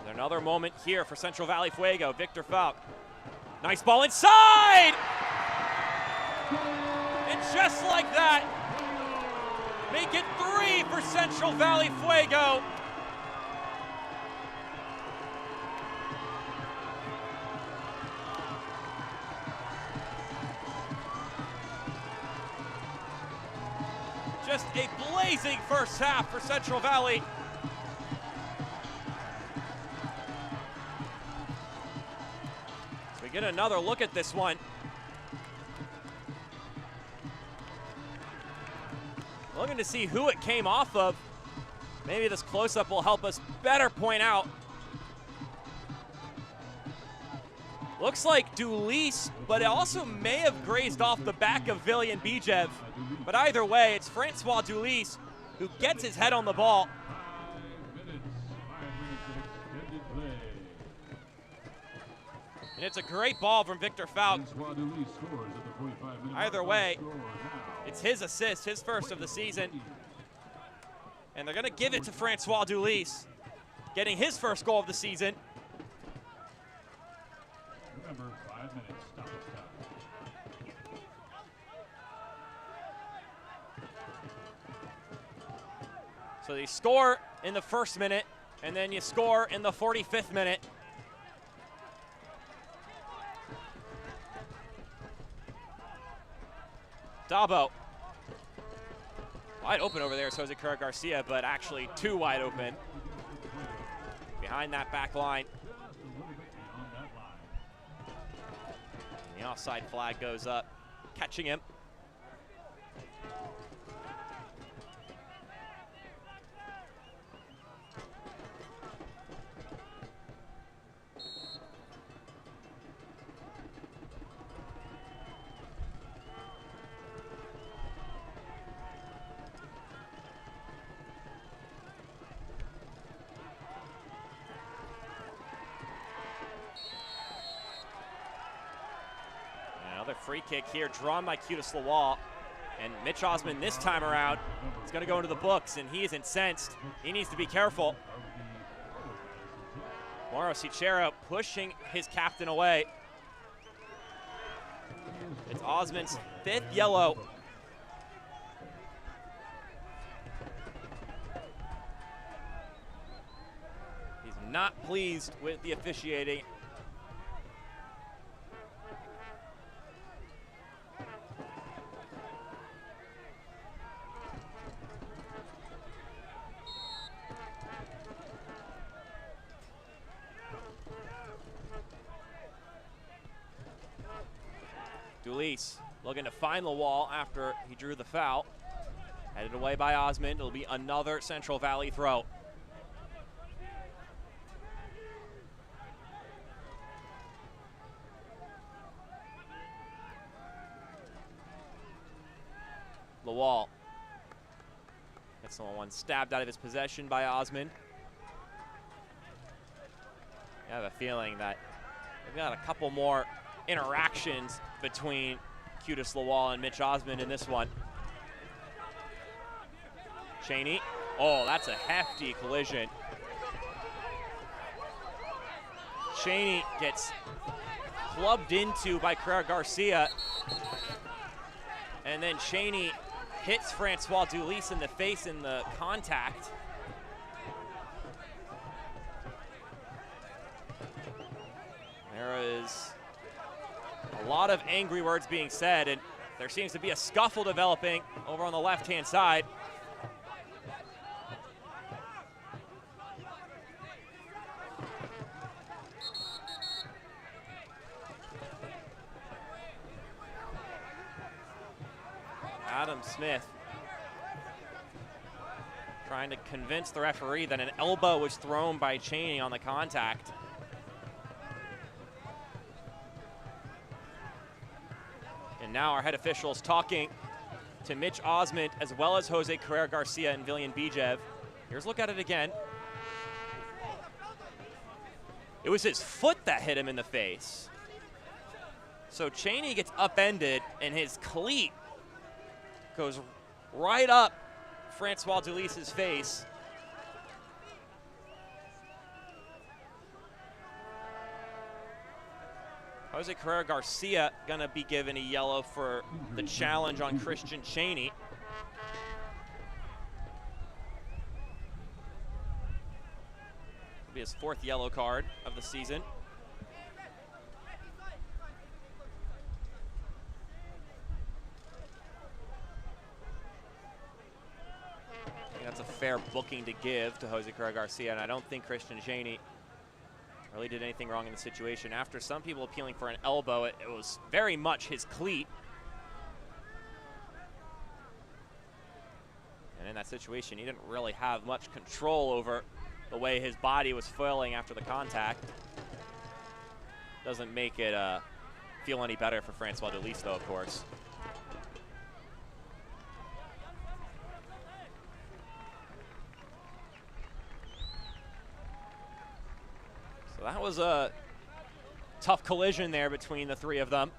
Another moment here for Central Valley Fuego. Victor Falk. Nice ball inside! And just like that, make it 3 for Central Valley Fuego. Just a blazing first half for Central Valley. So we get another look at this one. Looking to see who it came off of. Maybe this close-up will help us better point out. Looks like Dulis, but it also may have grazed off the back of Villian Bijev. But either way, it's Francois Dulis who gets his head on the ball. 5 minutes of extended play. And it's a great ball from Victor Falk. Francois Delis scores at the 45-minute mark. Either way, Score now. it's his assist, his first of the season. And they're gonna give it to Francois Dulis, getting his first goal of the season. Remember, 5 minutes, stoppage time. So they score in the first minute, and then you score in the 45th minute. Dabo. Wide open over there is Jose Carrera Garcia, but actually 2 wide open. Behind that back line. Just a little bit beyond that line. The offside flag goes up, catching him. Another free kick here, drawn by Cutis Lawal. And Mitch Osmond this time around is going to go into the books, and he is incensed. He needs to be careful. Mauro Cicero pushing his captain away. It's Osmond's 5th yellow. He's not pleased with the officiating. Dulis looking to find the wall after he drew the foul. Headed away by Osmond. It'll be another Central Valley throw. Lawal gets the one stabbed out of his possession by Osmond. I have a feeling that we've got a couple more interactions between Cutis Lawal and Mitch Osmond in this one. Cheney. Oh, that's a hefty collision. Cheney gets clubbed into by Carrera Garcia. And then Cheney hits Francois Dulis in the face in the contact. There is a lot of angry words being said, and there seems to be a scuffle developing over on the left-hand side. Adam Smith trying to convince the referee that an elbow was thrown by Cheney on the contact. And now our head officials talking to Mitch Osmond as well as Jose Carrera Garcia and Villian Bijev. Here's a look at it again. It was his foot that hit him in the face. So Cheney gets upended, and his cleat goes right up Francois Dulis's face. Jose Carrera Garcia gonna be given a yellow for the challenge on Christian Cheney. It'll be his 4th yellow card of the season. I think that's a fair booking to give to Jose Carrera Garcia, and I don't think Christian Cheney really did anything wrong in the situation. After some people appealing for an elbow, it was very much his cleat. And in that situation, he didn't really have much control over the way his body was flailing after the contact. Doesn't make it feel any better for Francois Dulis, though, of course. So that was a tough collision there between the 3 of them.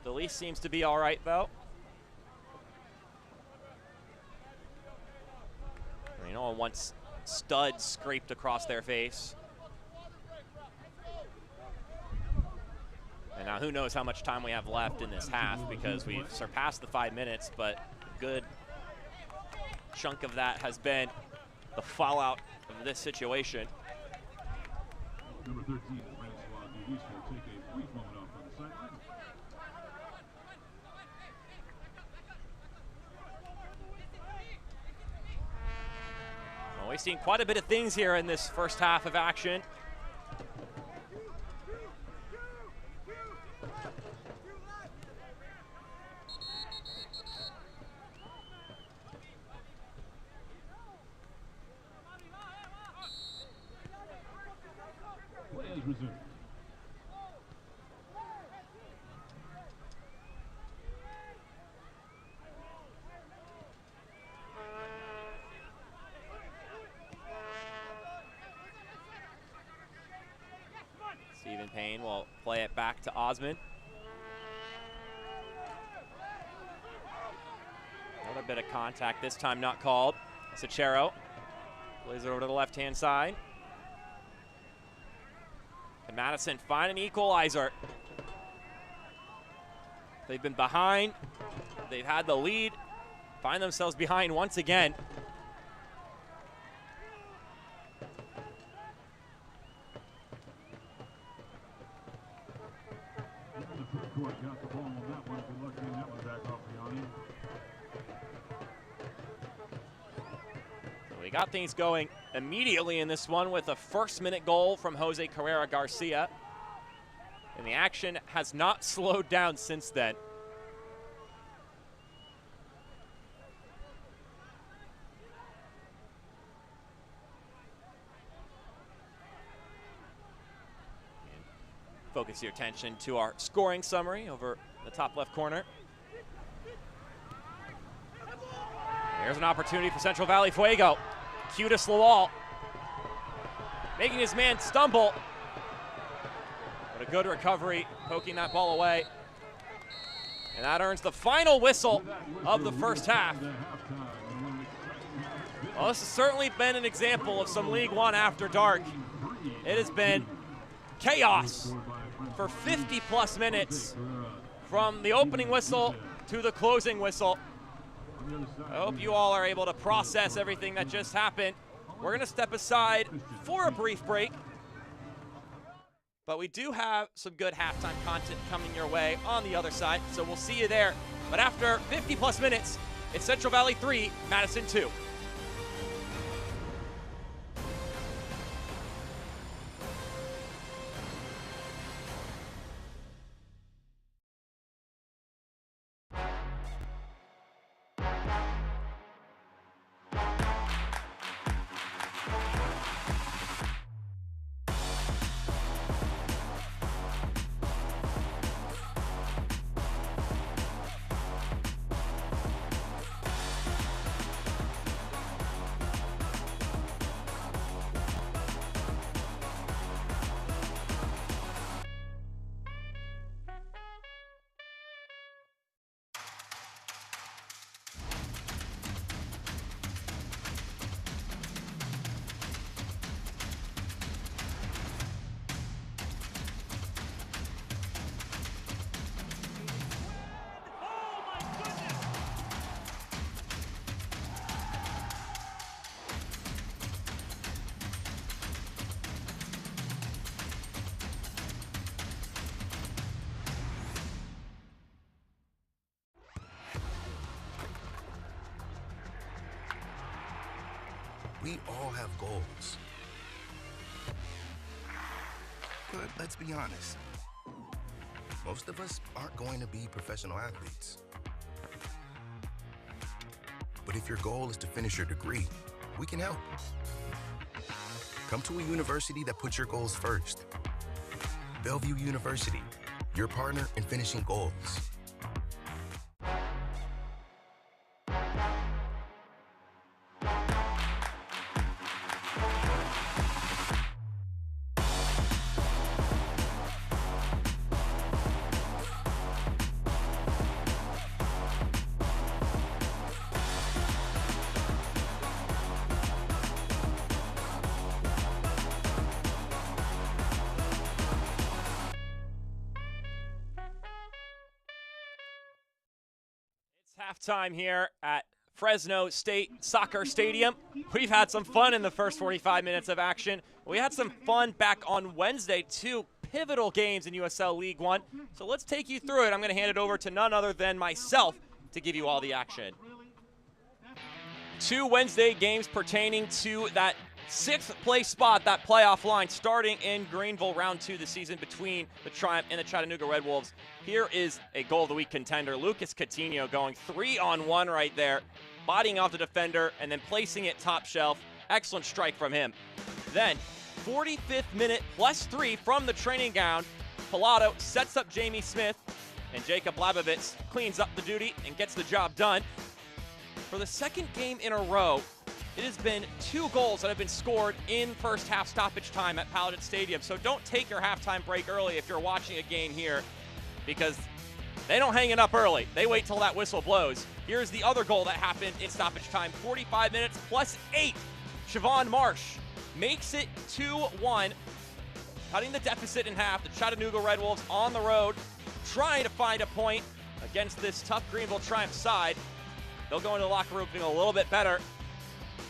Dulis seems to be all right, though. You know, once studs scraped across their face. And now who knows how much time we have left in this half, because we've surpassed the 5 minutes, but a good chunk of that has been the fallout of this situation. Number 13, Francois Dulis will take a brief moment off on the sideline. Well, we've seen quite a bit of things here in this first half of action. Play is resumed. Stephen Payne will play it back to Osman. Another bit of contact, this time not called. Sachero plays it over to the left-hand side. Can Madison find an equalizer? They've been behind. They've had the lead. Find themselves behind once again. The court got the ball on that one. Good luck getting that one back off the awning. We got things going immediately in this one with a first-minute goal from Jose Carrera Garcia. And the action has not slowed down since then. And focus your attention to our scoring summary over in the top left corner. Here's an opportunity for Central Valley Fuego. Cudis Lawal making his man stumble. But a good recovery, poking that ball away. And that earns the final whistle of the first half. Well, this has certainly been an example of some League One after dark. It has been chaos for 50-plus minutes from the opening whistle to the closing whistle. I hope you all are able to process everything that just happened. We're going to step aside for a brief break, but we do have some good halftime content coming your way on the other side, so we'll see you there. But after 50-plus minutes, it's Central Valley 3, Madison 2. We all have goals. But let's be honest. Most of us aren't going to be professional athletes. But if your goal is to finish your degree, we can help. Come to a university that puts your goals first. Bellevue University, your partner in finishing goals. Halftime here at Fresno State Soccer Stadium. We've had some fun in the first 45 minutes of action. We had some fun back on Wednesday, too. Pivotal games in USL League One. So let's take you through it. I'm going to hand it over to none other than myself to give you all the action. 2 Wednesday games pertaining to that 6th place spot, that playoff line, starting in Greenville, round 2 this season between the Triumph and the Chattanooga Red Wolves. Here is a goal of the week contender, Lucas Coutinho, going 3-on-1 right there, bodying off the defender and then placing it top shelf. Excellent strike from him. Then, 45th minute +3 from the training ground. Pilato sets up Jamie Smith, and Jacob Labovitz cleans up the duty and gets the job done. For the 2nd game in a row, it has been 2 goals that have been scored in first half stoppage time at Paladin Stadium. So don't take your halftime break early if you're watching a game here, because they don't hang it up early. They wait till that whistle blows. Here's the other goal that happened in stoppage time, 45 minutes +8. Siobhan Marsh makes it 2-1, cutting the deficit in half. The Chattanooga Red Wolves on the road, trying to find a point against this tough Greenville Triumph side. They'll go into the locker room feeling a little bit better,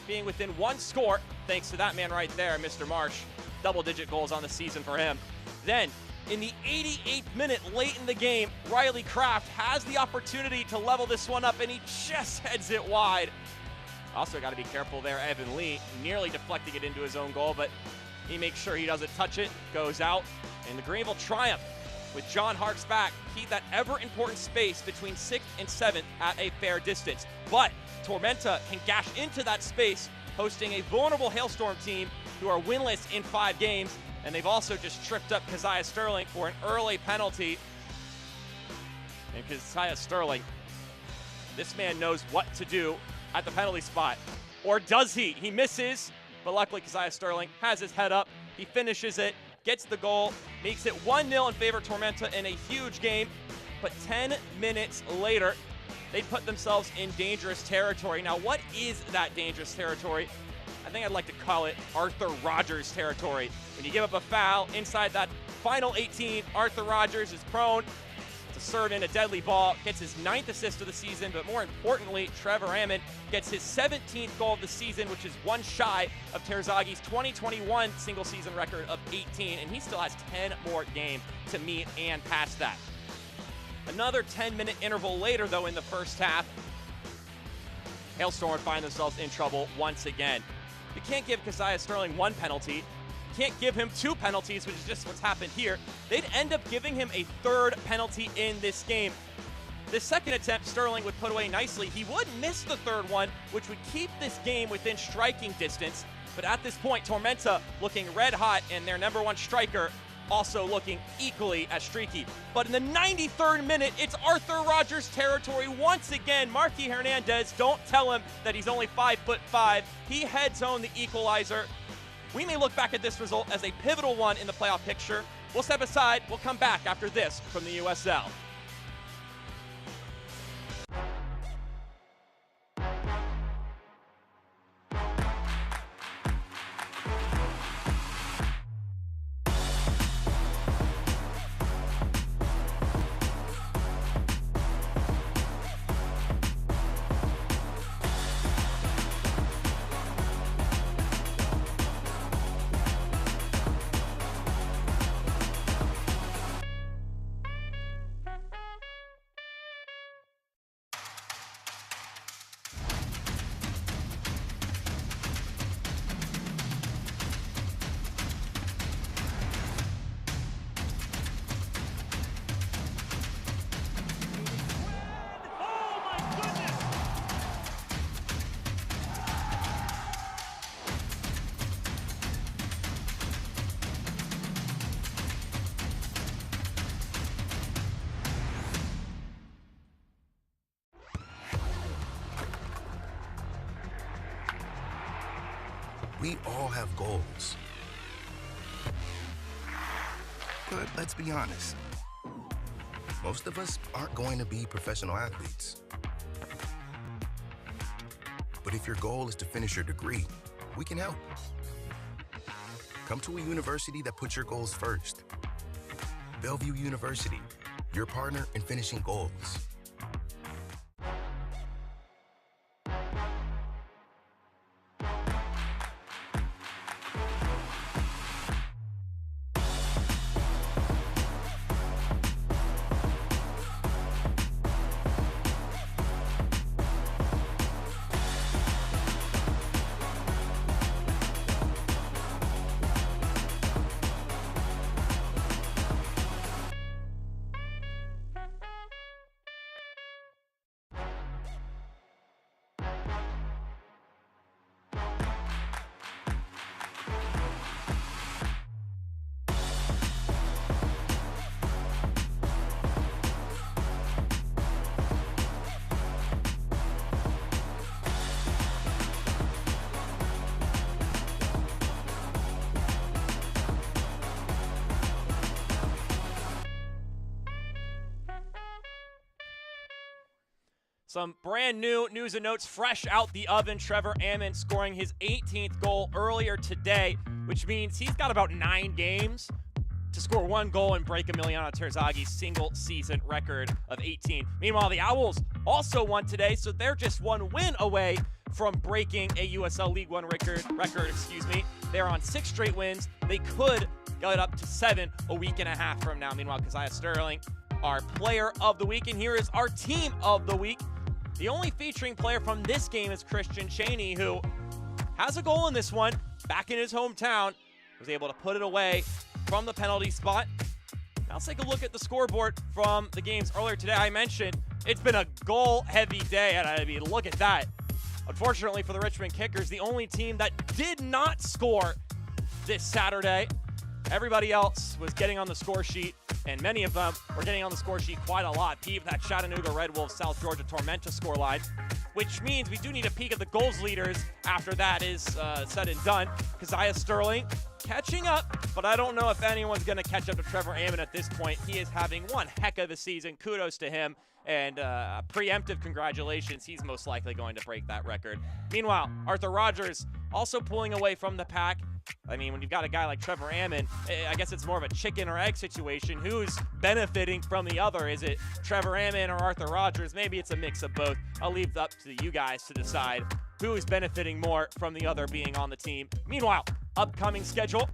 being within 1 score, thanks to that man right there, Mr. Marsh. Double-digit goals on the season for him. Then, in the 88th minute, late in the game, Riley Kraft has the opportunity to level this one up, and he just heads it wide. Also got to be careful there, Evan Lee, nearly deflecting it into his own goal, but he makes sure he doesn't touch it, goes out. And the Greenville Triumph, with John Hark's back, keep that ever-important space between 6th and 7th at a fair distance. But Tormenta can gash into that space, hosting a vulnerable Hailstorm team who are winless in 5 games, and they've also just tripped up Keziah Sterling for an early penalty. And Keziah Sterling, this man knows what to do at the penalty spot. Or does he? He misses, but luckily Keziah Sterling has his head up. He finishes it, gets the goal, makes it 1-0 in favor of Tormenta in a huge game. But 10 minutes later, they put themselves in dangerous territory. Now, what is that dangerous territory? I think I'd like to call it Arthur Rogers territory. When you give up a foul inside that final 18, Arthur Rogers is prone to serve in a deadly ball, gets his 9th assist of the season, but more importantly, Trevor Ammon gets his 17th goal of the season, which is 1 shy of Terzagi's 2021 single-season record of 18, and he still has 10 more games to meet and pass that. Another 10-minute interval later, though, in the first half, Hailstorm find themselves in trouble once again. You can't give Keziah Sterling 1 penalty. You can't give him 2 penalties, which is just what's happened here. They'd end up giving him a 3rd penalty in this game. The 2nd attempt, Sterling would put away nicely. He would miss the 3rd one, which would keep this game within striking distance. But at this point, Tormenta looking red hot, and their number 1 striker also looking equally as streaky. But in the 93rd minute, it's Arthur Rogers territory once again. Marky Hernandez, don't tell him that he's only 5'5". He heads home the equalizer. We may look back at this result as a pivotal one in the playoff picture. We'll step aside. We'll come back after this from the USL. We all have goals. But let's be honest. Most of us aren't going to be professional athletes. But if your goal is to finish your degree, we can help. Come to a university that puts your goals first. Bellevue University, your partner in finishing goals. Some brand new news and notes fresh out the oven. Trevor Ammon scoring his 18th goal earlier today, which means he's got about 9 games to score 1 goal and break Emiliano Terzagi's single season record of 18. Meanwhile, the Owls also won today, so they're just 1 win away from breaking a USL League One record. They're on 6 straight wins. They could get up to 7 a week and a half from now. Meanwhile, Keziah Sterling, our player of the week, and here is our team of the week. The only featuring player from this game is Christian Cheney, who has a goal in this one, back in his hometown, was able to put it away from the penalty spot. Now let's take a look at the scoreboard from the games earlier today. I mentioned it's been a goal-heavy day, and I mean, look at that. Unfortunately for the Richmond Kickers, the only team that did not score this Saturday. Everybody else was getting on the score sheet, and many of them were getting on the score sheet quite a lot. Peep that Chattanooga Red Wolves South Georgia Tormenta scoreline, which means we do need a peek at the goals leaders after that is said and done. Keziah Sterling catching up, but I don't know if anyone's going to catch up to Trevor Ammon at this point. He is having one heck of a season. Kudos to him, and preemptive congratulations. He's most likely going to break that record. Meanwhile, Arthur Rogers also pulling away from the pack. I mean, when you've got a guy like Trevor Ammon, I guess it's more of a chicken or egg situation. Who's benefiting from the other? Is it Trevor Ammon or Arthur Rogers? Maybe it's a mix of both. I'll leave it up to you guys to decide who is benefiting more from the other being on the team. Meanwhile, upcoming schedule.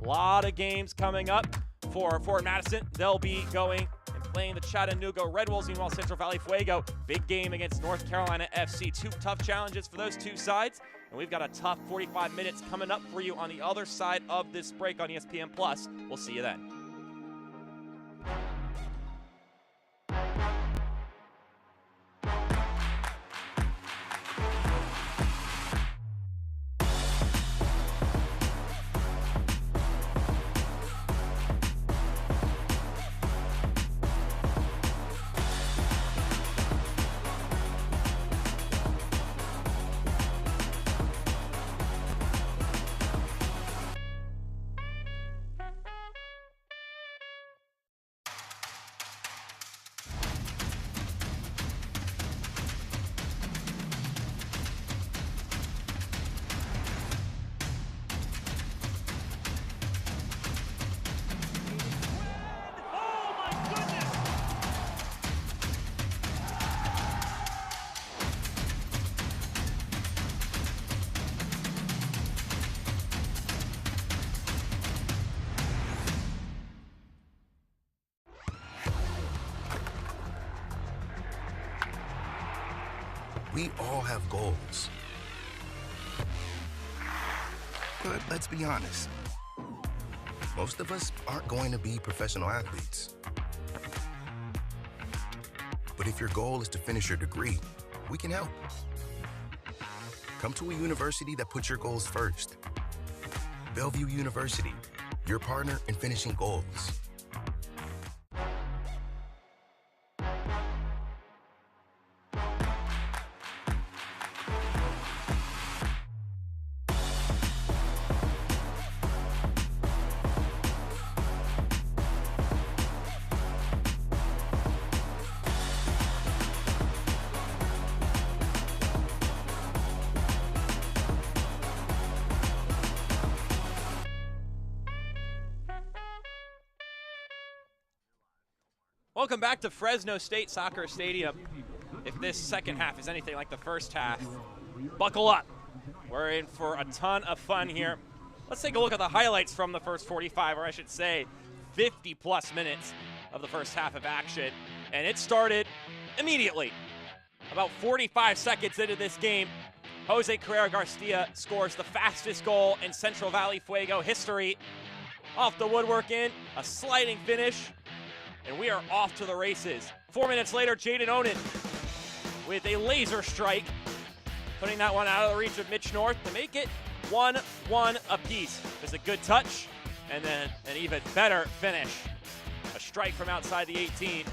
A lot of games coming up for Fort Madison. They'll be going and playing the Chattanooga Red Wolves. Meanwhile, Central Valley Fuego, big game against North Carolina FC. 2 tough challenges for those 2 sides. And we've got a tough 45 minutes coming up for you on the other side of this break on ESPN+. We'll see you then. We all have goals. But let's be honest. Most of us aren't going to be professional athletes. But if your goal is to finish your degree, we can help. Come to a university that puts your goals first. Bellevue University, your partner in finishing goals. Welcome back to Fresno State Soccer Stadium. If this second half is anything like the first half, buckle up. We're in for a ton of fun here. Let's take a look at the highlights from the first 45, or I should say 50-plus minutes of the first half of action. And it started immediately. About 45 seconds into this game, Jose Carrera Garcia scores the fastest goal in Central Valley Fuego history. Off the woodwork in, a sliding finish, and we are off to the races. 4 minutes later, Jaden Onen with a laser strike, putting that one out of the reach of Mitch North to make it 1-1 apiece. There's a good touch, and then an even better finish. A strike from outside the 18.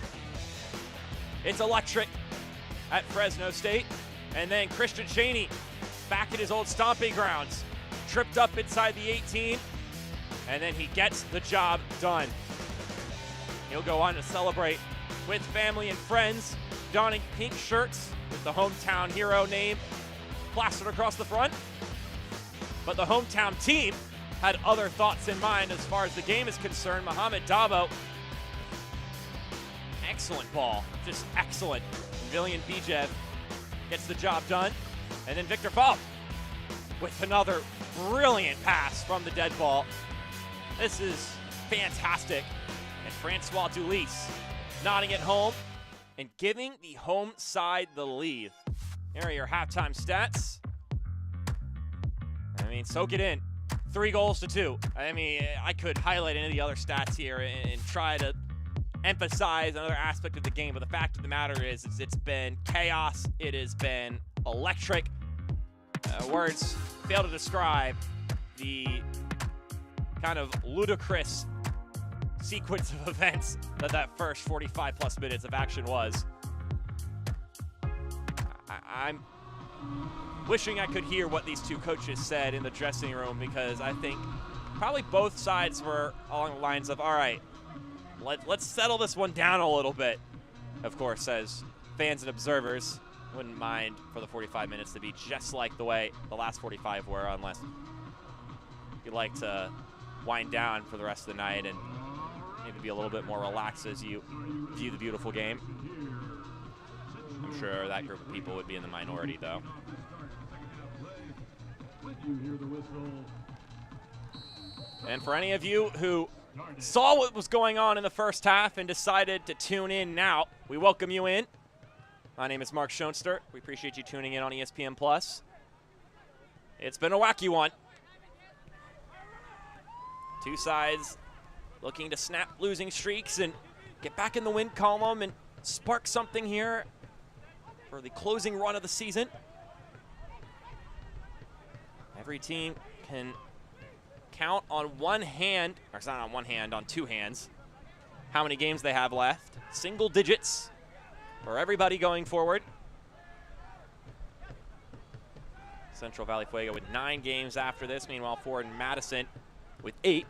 It's electric at Fresno State. And then Christian Cheney, back at his old stomping grounds, tripped up inside the 18, and then he gets the job done. He'll go on to celebrate with family and friends, donning pink shirts with the hometown hero name plastered across the front. But the hometown team had other thoughts in mind as far as the game is concerned. Mohamed Dabo, excellent ball, just excellent. Villian Bijev gets the job done. And then Victor Falk with another brilliant pass from the dead ball. This is fantastic. And Francois Dulis nodding it home and giving the home side the lead. Here are your halftime stats. I mean, soak it in. 3 goals to 2. I mean, I could highlight any of the other stats here and try to emphasize another aspect of the game, but the fact of the matter is it's been chaos. It has been electric. Words fail to describe the kind of ludicrous sequence of events that first 45-plus minutes of action was. I'm wishing I could hear what these two coaches said in the dressing room, because I think probably both sides were along the lines of, all right, let's settle this one down a little bit. Of course, as fans and observers, wouldn't mind for the 45 minutes to be just like the way the last 45 were, unless you'd like to wind down for the rest of the night and maybe be a little bit more relaxed as you view the beautiful game. I'm sure that group of people would be in the minority, though. And for any of you who saw what was going on in the first half and decided to tune in now, we welcome you in. My name is Mark Schoenster. We appreciate you tuning in on ESPN+. It's been a wacky one. Two sides looking to snap losing streaks and get back in the win column and spark something here for the closing run of the season. Every team can count on one hand, or it's not on one hand, on two hands, how many games they have left. Single digits for everybody going forward. Central Valley Fuego with 9 games after this. Meanwhile, Ford and Madison with 8.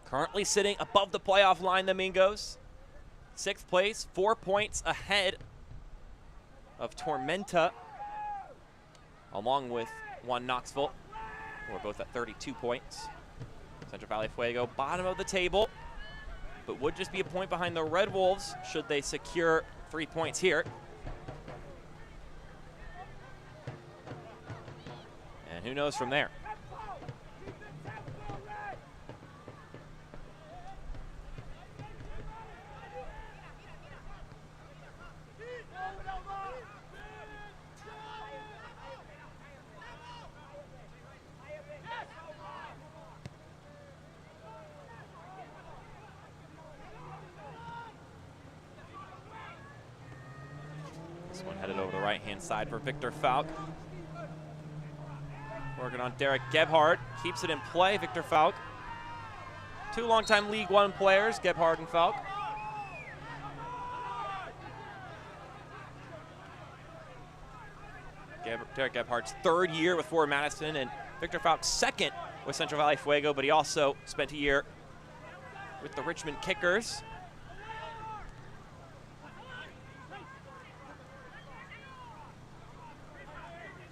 Currently sitting above the playoff line, the Mingos. 6th place, 4 points ahead of Tormenta, along with one Knoxville. We're both at 32 points. Central Valley Fuego, bottom of the table, but would just be a point behind the Red Wolves should they secure 3 points here. And who knows from there. This one headed over the right-hand side for Victor Falk. Working on Derek Gebhardt. Keeps it in play, Victor Falk. 2 longtime League One players, Gebhardt and Falk. Derek Gebhardt's 3rd year with Ford Madison, and Victor Falk's 2nd with Central Valley Fuego, but he also spent a year with the Richmond Kickers.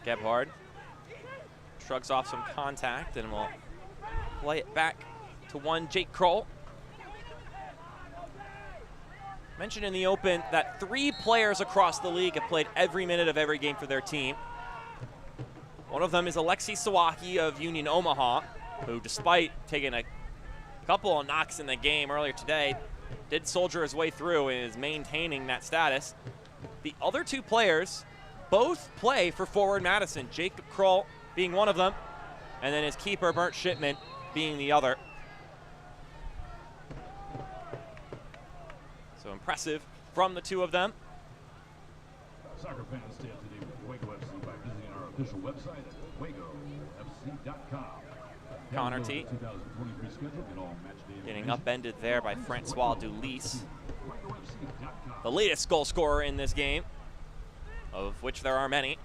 Gebhardt shrugs off some contact and will play it back to one Jake Kroll. Mentioned in the open that 3 players across the league have played every minute of every game for their team. One of them is Alexi Sawaki of Union Omaha, who, despite taking a couple of knocks in the game earlier today, did soldier his way through and is maintaining that status. The other 2 players both play for Forward Madison, Jacob Kroll being one of them, and then his keeper, Bernd Shipman, being the other. So impressive from the 2 of them. Soccer fans, stay up to date with Fuego FC by visiting our official website at fuegofc.com. Connor T getting upended there by Francois Dulis, the latest goal scorer in this game, of which there are many.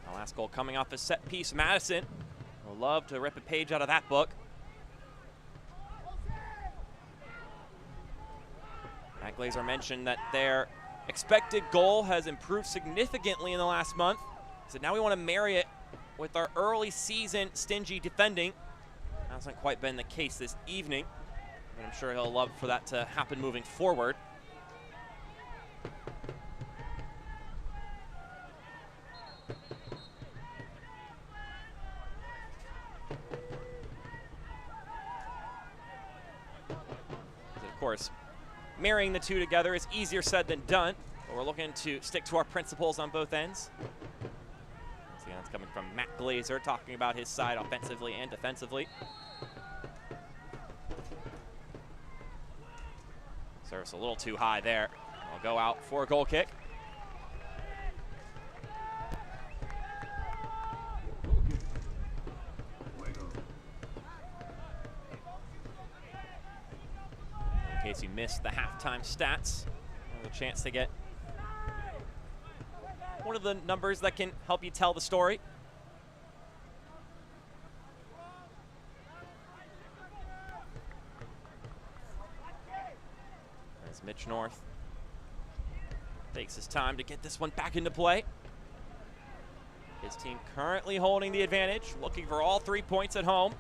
The last goal coming off a set piece. Madison will love to rip a page out of that book. Matt Glazer mentioned that their expected goal has improved significantly in the last month. So now we want to marry it with our early season stingy defending. Hasn't quite been the case this evening, but I'm sure he'll love for that to happen moving forward. Of course, marrying the 2 together is easier said than done, but we're looking to stick to our principles on both ends. See, that's coming from Matt Glazer, talking about his side offensively and defensively. Service a little too high there. I'll go out for a goal kick. In case you missed the halftime stats, a chance to get one of the numbers that can help you tell the story. As Mitch North takes his time to get this one back into play. His team currently holding the advantage, looking for all 3 points at home.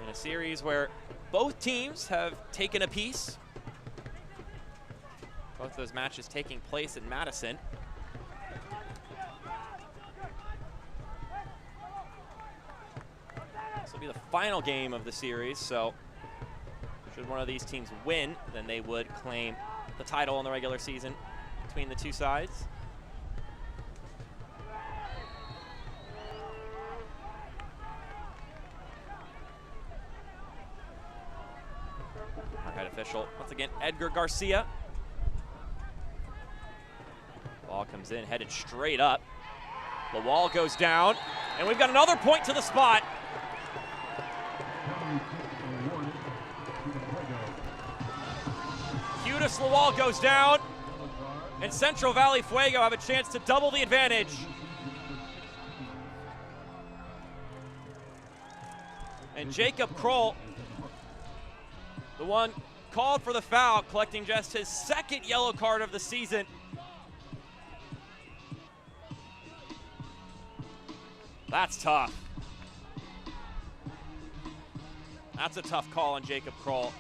In a series where both teams have taken a piece. Both those matches taking place in Madison. This will be the final game of the series, so should one of these teams win, then they would claim the title in the regular season between the 2 sides. Our head official, once again, Edgar Garcia. Ball comes in, headed straight up. The wall goes down, and we've got another point to the spot. Cutis Lawal goes down, and Central Valley Fuego have a chance to double the advantage. And Jacob Kroll, the one called for the foul, collecting just his 2nd yellow card of the season. That's tough. That's a tough call on Jacob Kroll.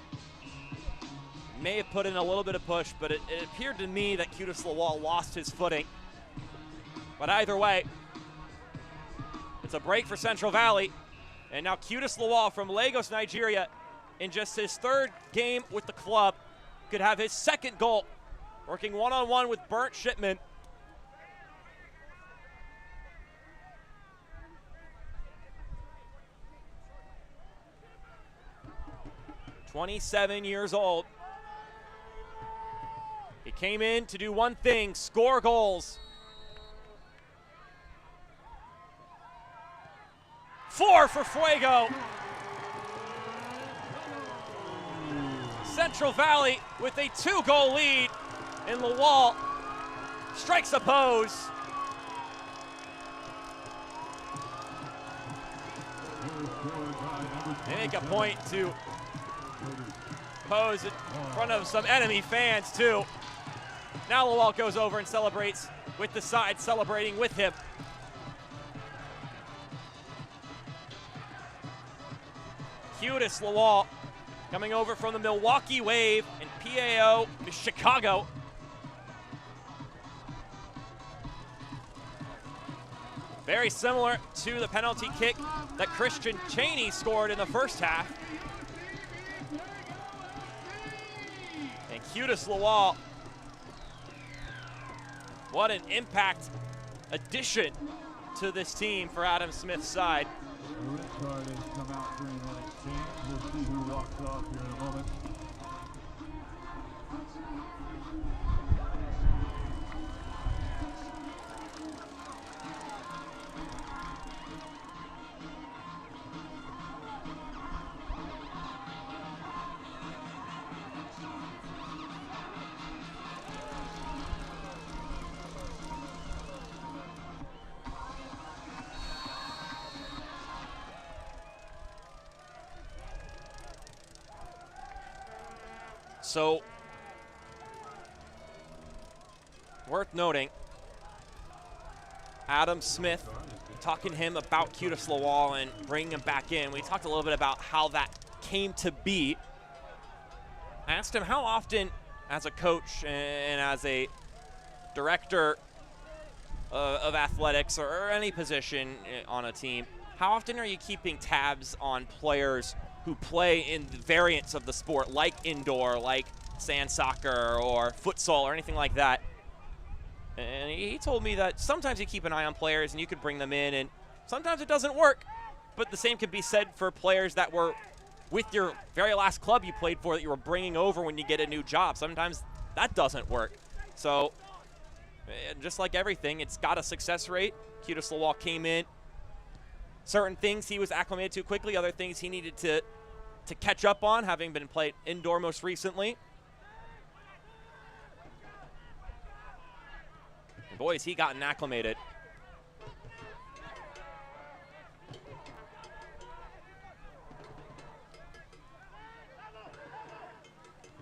May have put in a little bit of push, but it appeared to me that Cutis Lawal lost his footing. But either way, it's a break for Central Valley. And now Cutis Lawal from Lagos, Nigeria, in just his 3rd game with the club, could have his 2nd goal, working one-on-one with Bernd Shipman. "27 years old. He came in to do one thing, score goals. 4 for Fuego. Central Valley with a 2-goal lead, and Lawal strikes a pose. They make a point to pose in front of some enemy fans too. Now Lawal goes over and celebrates with the side, celebrating with him. Cutest Lawal coming over from the Milwaukee Wave and PAO Chicago. Very similar to the penalty kick that Christian Cheney scored in the first half. And Cutest Lawal, what an impact addition to this team for Adam Smith's side. The red card has come out during that exchange. We'll see who walks off here in a moment. So, worth noting, Adam Smith talking to him about Cutest Lawal and bringing him back in. We talked a little bit about how that came to be. I asked him how often, as a coach and as a director of athletics or any position on a team, how often are you keeping tabs on players who play in variants of the sport, like indoor, like sand soccer or futsal or anything like that? And he told me that sometimes you keep an eye on players and you could bring them in, and sometimes it doesn't work. But the same could be said for players that were with your very last club you played for that you were bringing over when you get a new job. Sometimes that doesn't work. So just like everything, it's got a success rate. Cutest Lawal came in. Certain things he was acclimated to quickly, other things he needed to catch up on, having been played indoor most recently. And boys, he gotten acclimated.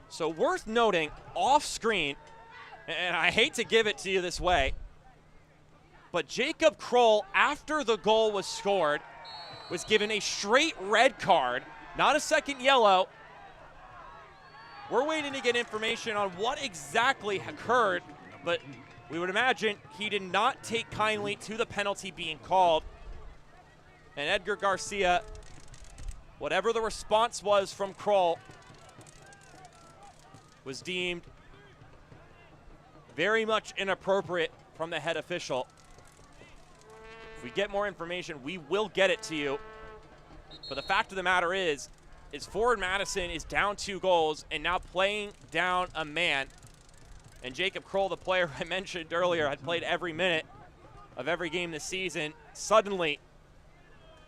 So worth noting, off screen, and I hate to give it to you this way, but Jacob Kroll, after the goal was scored, was given a straight red card, not a second yellow. We're waiting to get information on what exactly occurred, but we would imagine he did not take kindly to the penalty being called. And Edgar Garcia, whatever the response was from Kroll, was deemed very much inappropriate from the head official. If we get more information, we will get it to you. But the fact of the matter is Forward Madison is down 2 goals and now playing down a man. And Jacob Kroll, the player I mentioned earlier, had played every minute of every game this season. Suddenly,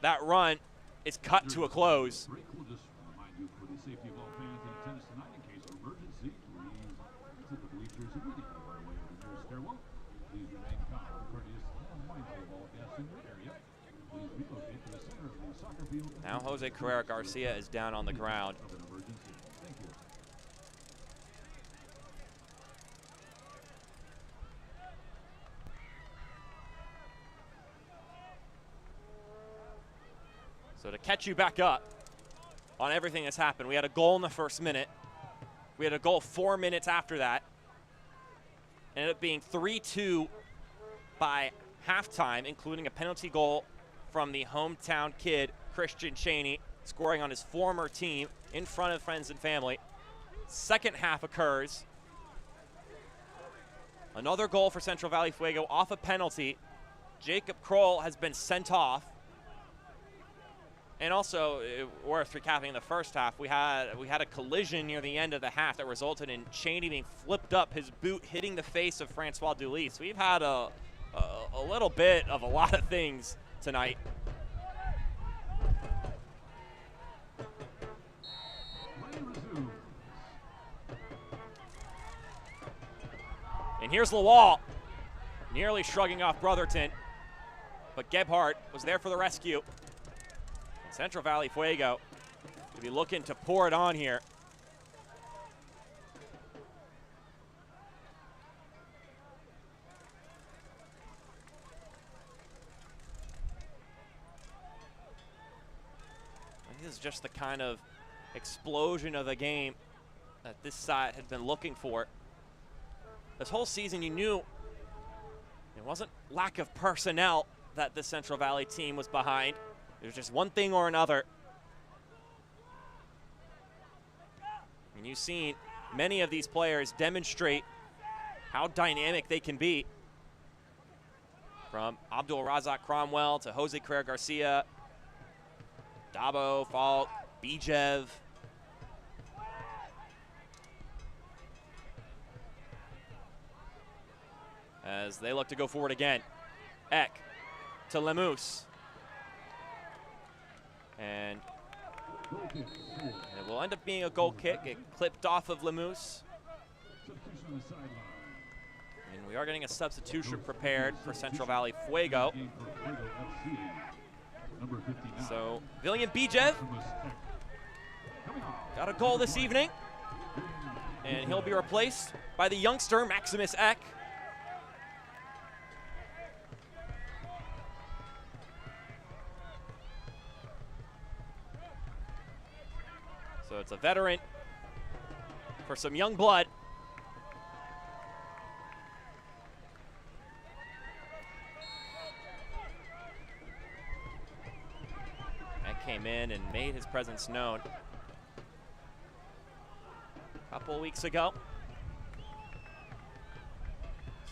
that run is cut to a close. We'll just remind you, for the safety of all fans in attendance tonight, in case of emergency, please exit the bleachers immediately by way of the nearest stairwell. Please remain calm, courteous, and mindful of all guests in your area. Please relocate to the center of the soccer field. Now Jose Carrera Garcia is down on the ground. Of an emergency. Thank you. So to catch you back up on everything that's happened, we had a goal in the first minute. We had a goal 4 minutes after that. Ended up being 3-2 by halftime, including a penalty goal from the hometown kid, Christian Cheney, scoring on his former team in front of friends and family. Second half occurs. Another goal for Central Valley Fuego off a penalty. Jacob Kroll has been sent off. And also, worth recapping the first half, we had a collision near the end of the half that resulted in Cheney being flipped up, his boot hitting the face of Francois Dulis. We've had a little bit of a lot of things tonight. And here's Lawal, nearly shrugging off Brotherton, but Gebhardt was there for the rescue. Central Valley Fuego to be looking to pour it on here. This is just the kind of explosion of a game that this side had been looking for. This whole season, you knew it wasn't lack of personnel that the Central Valley team was behind. It was just one thing or another. And you've seen many of these players demonstrate how dynamic they can be. From Abdul Razak Cromwell to Jose Carrera Garcia, Dabo, Falk, Bijev. As they look to go forward again. Eck to Lemus. And it will end up being a goal kick. It clipped off of Lemus. And we are getting a substitution prepared for Central Valley Fuego. So William Bijev got a goal this evening. And he'll be replaced by the youngster Maximus Eck. So it's a veteran for some young blood. Eck came in and made his presence known a couple of weeks ago.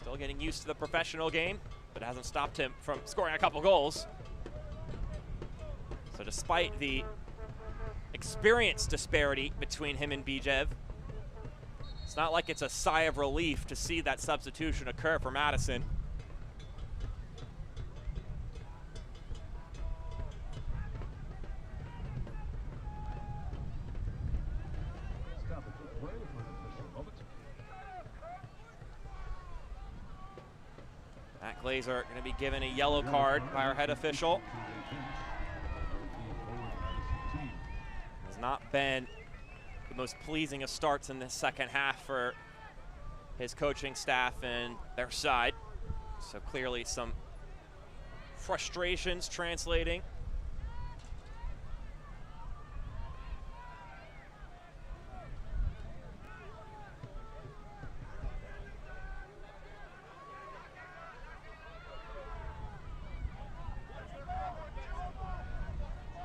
Still getting used to the professional game, but it hasn't stopped him from scoring a couple goals. So despite the experience disparity between him and Bijev, it's not like it's a sigh of relief to see that substitution occur for Madison. Matt Glazer going to be given a yellow card by our head official. Has not been the most pleasing of starts in this second half for his coaching staff and their side. So clearly some frustrations translating.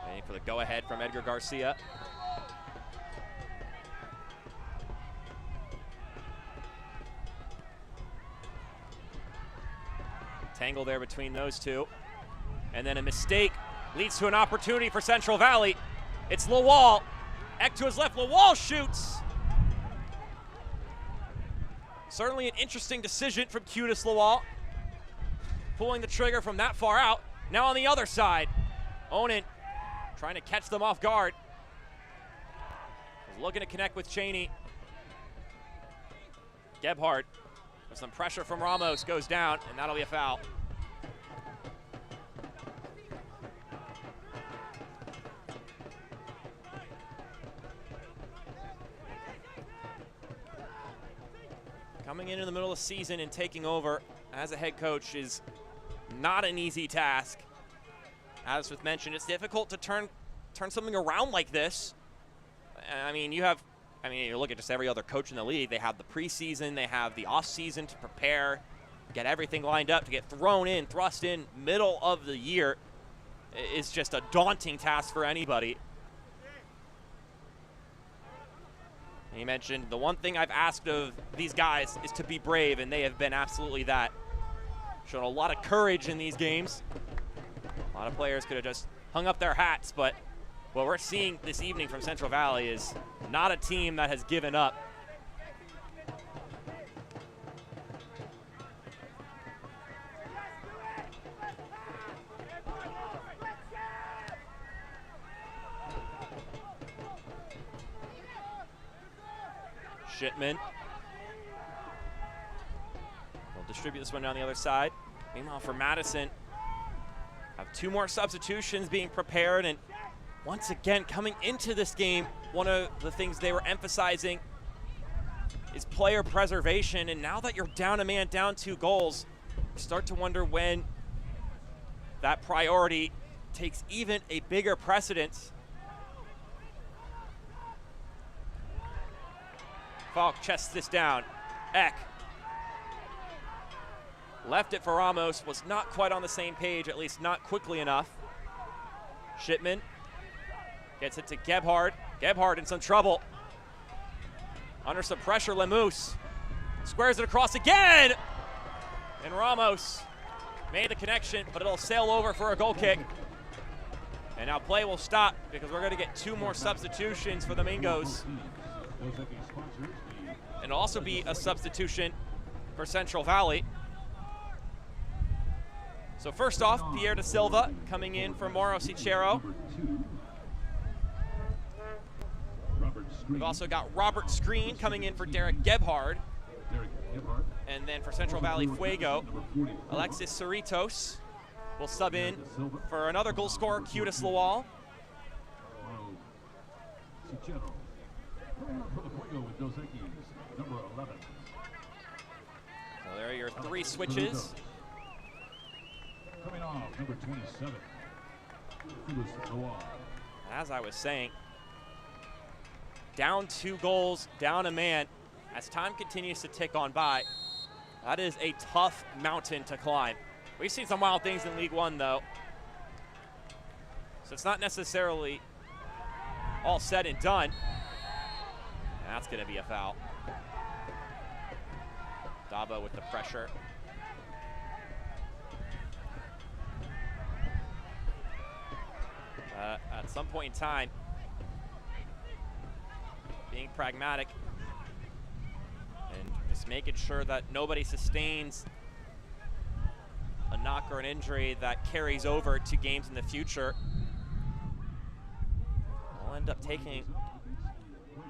Waiting for the go-ahead from Edgar Garcia. Tangle there between those two. And then a mistake leads to an opportunity for Central Valley. It's Lawal. Eck to his left. Lawal shoots. Certainly an interesting decision from Qudus Lawal. Pulling the trigger from that far out. Now on the other side. Onan trying to catch them off guard. He's looking to connect with Cheney. Gebhardt. With some pressure from Ramos, goes down, and that'll be a foul. Coming into the middle of the season and taking over as a head coach is not an easy task. As was mentioned, it's difficult to turn something around like this. I mean, you look at just every other coach in the league. They have the preseason, they have the off-season to prepare, get everything lined up, to get thrust in middle of the year is just a daunting task for anybody. And he mentioned the one thing I've asked of these guys is to be brave, and they have been absolutely that. Shown a lot of courage in these games. A lot of players could have just hung up their hats, but what we're seeing this evening from Central Valley is not a team that has given up. Shipman will distribute this one down the other side. Meanwhile, for Madison, have two more substitutions being prepared, and once again, coming into this game, one of the things they were emphasizing is player preservation. And now that you're down a man, down 2 goals, you start to wonder when that priority takes even a bigger precedence. Falk chests this down. Eck. Left it for Ramos, was not quite on the same page, at least not quickly enough. Shipman gets it to Gebhard. Gebhard in some trouble. Under some pressure, Lemus squares it across again. And Ramos made the connection, but it'll sail over for a goal kick. And now play will stop because we're going to get 2 more substitutions for the Mingos. And it'll also be a substitution for Central Valley. So first off, Pierre da Silva coming in for Mauro Cicero. We've also got Robert Screen coming in for Derek Gebhard. And then for Central Valley Fuego, Alexis Cerritos will sub in for another goal scorer, Cutis Lawal. So there are your 3 switches. Coming off, number 27. As I was saying, down 2 goals, down a man. As time continues to tick on by, that is a tough mountain to climb. We've seen some wild things in League One, though. So it's not necessarily all said and done. And that's going to be a foul. Dabo with the pressure. At some point in time, being pragmatic and just making sure that nobody sustains a knock or an injury that carries over to games in the future will end up taking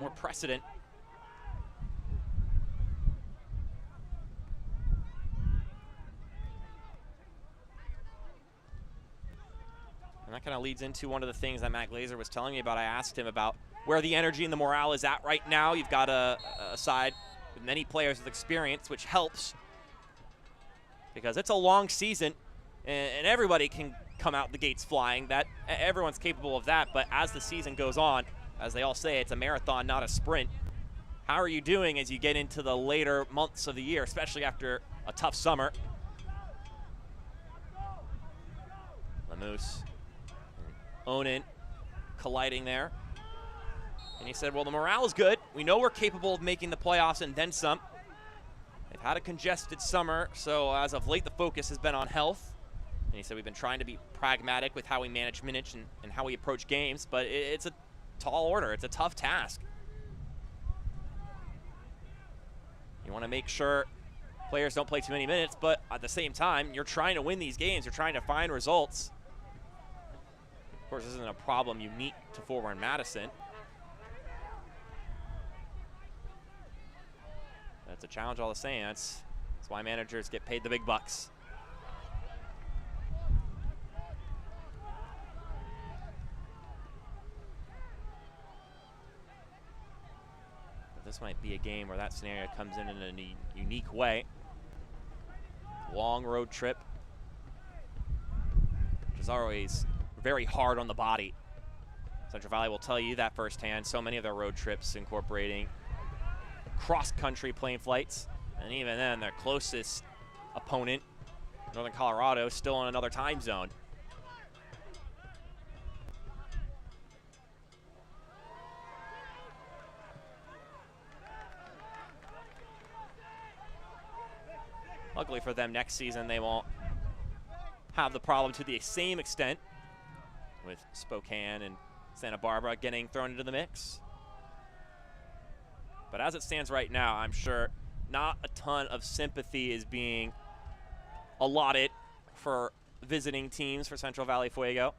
more precedent. And that kind of leads into one of the things that Matt Glazer was telling me about. I asked him about where the energy and the morale is at right now. You've got a side with many players with experience, which helps because it's a long season and everybody can come out the gates flying. That everyone's capable of that, but as the season goes on, as they all say, it's a marathon, not a sprint. How are you doing as you get into the later months of the year, especially after a tough summer? Lemus, Onan colliding there. And he said, well, the morale is good. We know we're capable of making the playoffs and then some. They've had a congested summer, so as of late, the focus has been on health. And he said we've been trying to be pragmatic with how we manage minutes and how we approach games, but it's a tall order. It's a tough task. You want to make sure players don't play too many minutes, but at the same time, you're trying to win these games. You're trying to find results. Of course, this isn't a problem unique to Forward Madison. That's a challenge all the same. That's why managers get paid the big bucks. But this might be a game where that scenario comes in a unique way. Long road trip, which is always very hard on the body. Central Valley will tell you that firsthand. So many of their road trips incorporating cross-country plane flights, and even then, their closest opponent, Northern Colorado, still in another time zone. Luckily for them, next season they won't have the problem to the same extent, with Spokane and Santa Barbara getting thrown into the mix. But as it stands right now, I'm sure not a ton of sympathy is being allotted for visiting teams for Central Valley Fuego.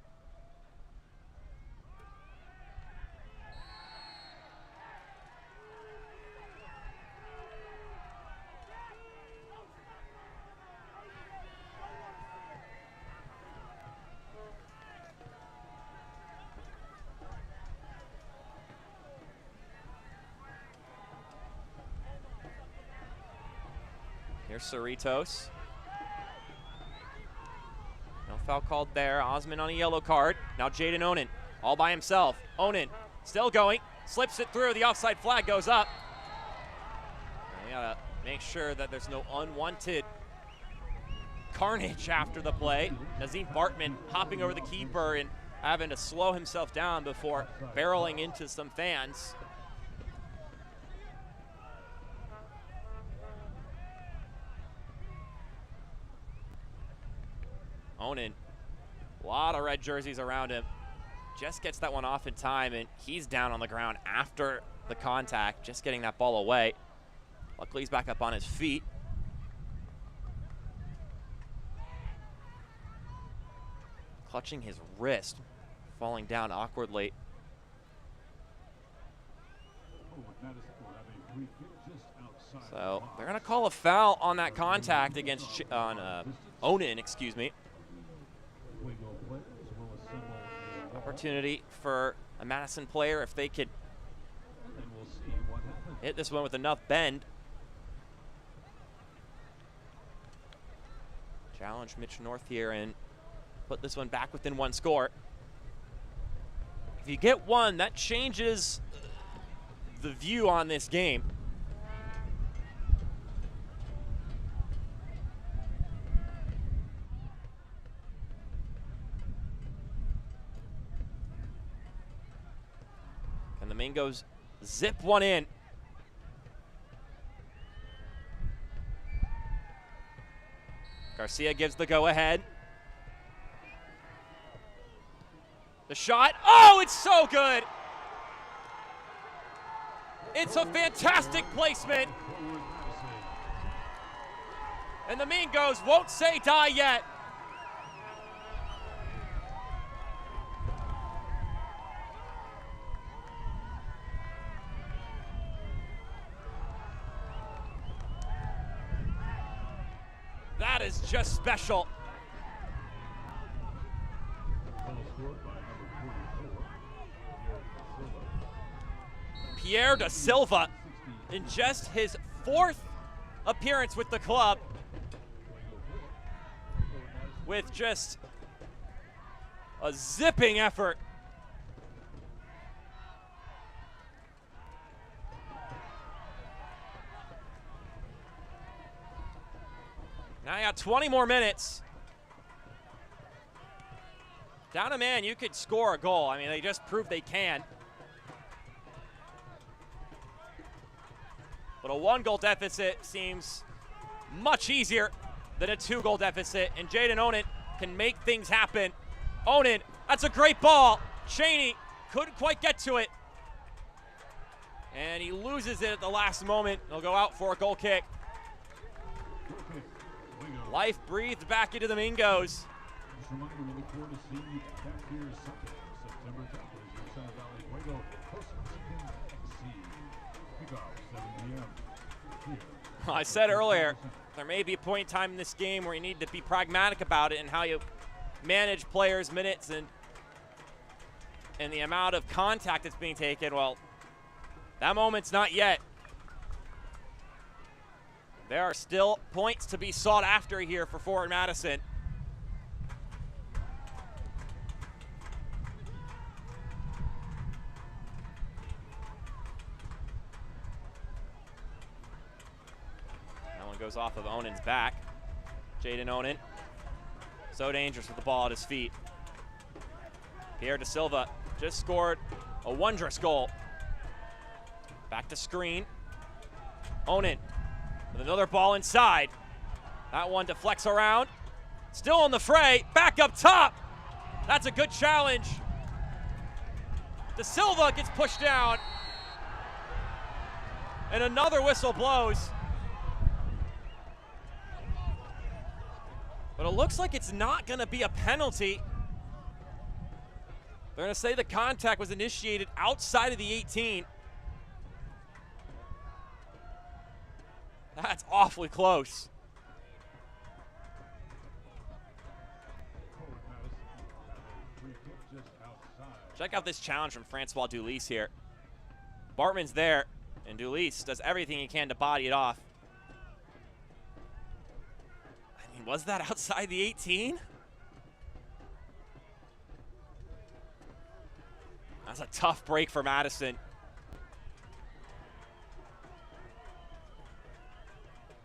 Here's Cerritos. No foul called there. Osman on a yellow card. Now Jaden Onan all by himself. Onan still going. Slips it through. The offside flag goes up. gotta make sure that there's no unwanted carnage after the play. Nazim Bartman hopping over the keeper and having to slow himself down before barreling into some fans. Onan, a lot of red jerseys around him. Just gets that one off in time, and he's down on the ground after the contact, just getting that ball away. Luckily, he's back up on his feet. Clutching his wrist, falling down awkwardly. So they're going to call a foul on that contact against Onan, excuse me. Opportunity for a Madison player if they could hit this one with enough bend. Challenge Mitch North here and put this one back within one score. If you get one, that changes the view on this game. And the Mingos zip one in. Garcia gives the go-ahead. The shot, oh, it's so good! It's a fantastic placement. And the Mingos won't say die yet. That is just special. Pierre da Silva, in just his 4th appearance with the club, with just a zipping effort. Now you got 20 more minutes. Down a man, you could score a goal. I mean, they just proved they can. But a 1-goal deficit seems much easier than a 2-goal deficit, and Jaden Onan can make things happen. Onan, that's a great ball. Cheney couldn't quite get to it. And he loses it at the last moment. He'll go out for a goal kick. Life breathed back into the Mingos. I said earlier, there may be a point in time in this game where you need to be pragmatic about it and how you manage players' minutes and the amount of contact that's being taken. Well, that moment's not yet. There are still points to be sought after here for Forward Madison. That one goes off of Onan's back. Jaden Onan, so dangerous with the ball at his feet. Pierre da Silva just scored a wondrous goal. Back to screen. Onan with another ball inside. That one deflects around. Still in the fray, back up top. That's a good challenge. Da Silva gets pushed down. And another whistle blows. But it looks like it's not gonna be a penalty. They're gonna say the contact was initiated outside of the 18. That's awfully close. Check out this challenge from Francois Dulis here. Bartman's there, and Dulis does everything he can to body it off. I mean, was that outside the 18? That's a tough break for Madison.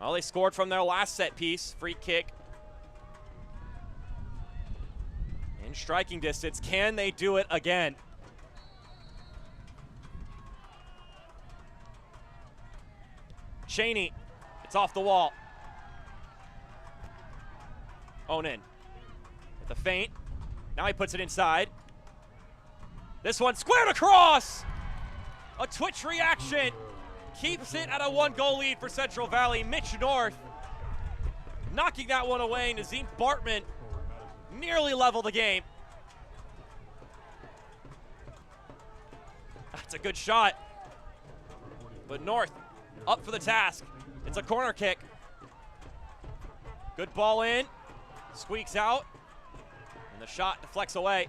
Well, they scored from their last set piece. Free kick. In striking distance. Can they do it again? Cheney. It's off the wall. Onan with the feint. Now he puts it inside. This one squared across. A twitch reaction. Keeps it at a 1-goal lead for Central Valley. Mitch North knocking that one away. Nazim Bartman nearly leveled the game. That's a good shot. But North up for the task. It's a corner kick. Good ball in. Squeaks out. And the shot deflects away.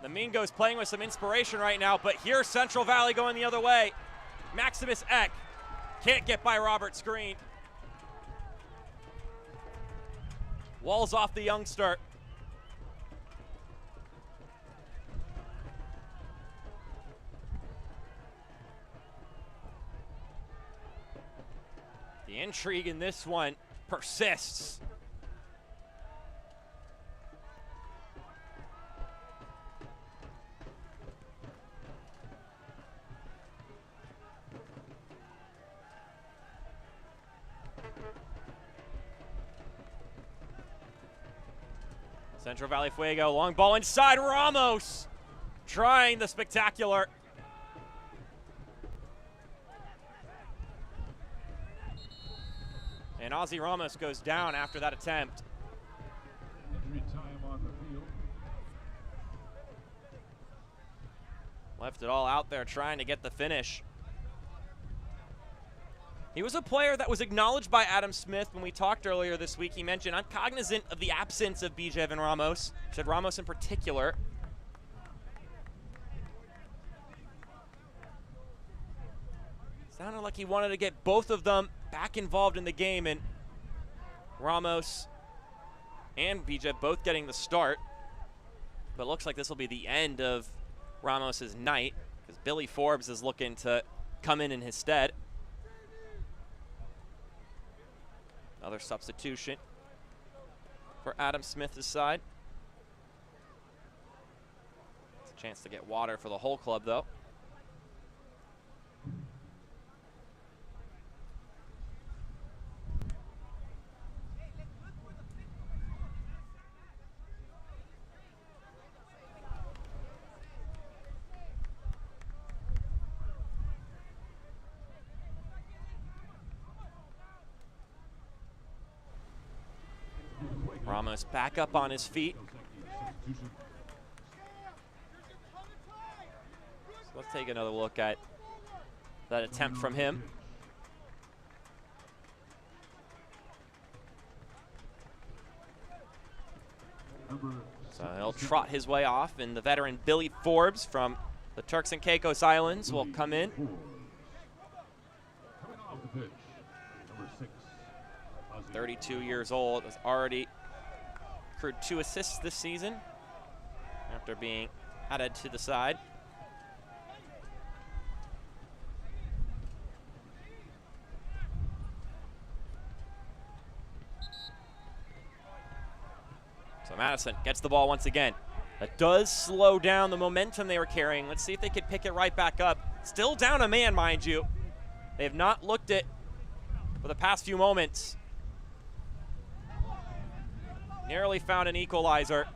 The Mingo's playing with some inspiration right now, but here's Central Valley going the other way. Maximus Eck can't get by Robert Screen. Walls off the youngster. The intrigue in this one persists. Central Valley Fuego, long ball inside, Ramos trying the spectacular. And Ozzy Ramos goes down after that attempt. Injury time on the field. Left it all out there trying to get the finish. He was a player that was acknowledged by Adam Smith when we talked earlier this week. He mentioned, I'm cognizant of the absence of Bijev and Ramos. Said Ramos in particular. Sounded like he wanted to get both of them back involved in the game, and Ramos and Bijev both getting the start. But looks like this will be the end of Ramos's night, because Billy Forbes is looking to come in his stead. Another substitution for Adam Smith's side. It's a chance to get water for the whole club, though. Ramos back up on his feet. So let's take another look at that attempt from him. So he'll trot his way off, and the veteran Billy Forbes from the Turks and Caicos Islands will come in. Coming off the pitch, number 6. 32 years old, has already accrued 2 assists this season after being added to the side. So Madison gets the ball once again. That does slow down the momentum they were carrying. Let's see if they can pick it right back up. Still down a man, mind you. They have not looked it for the past few moments. Nearly found an equalizer.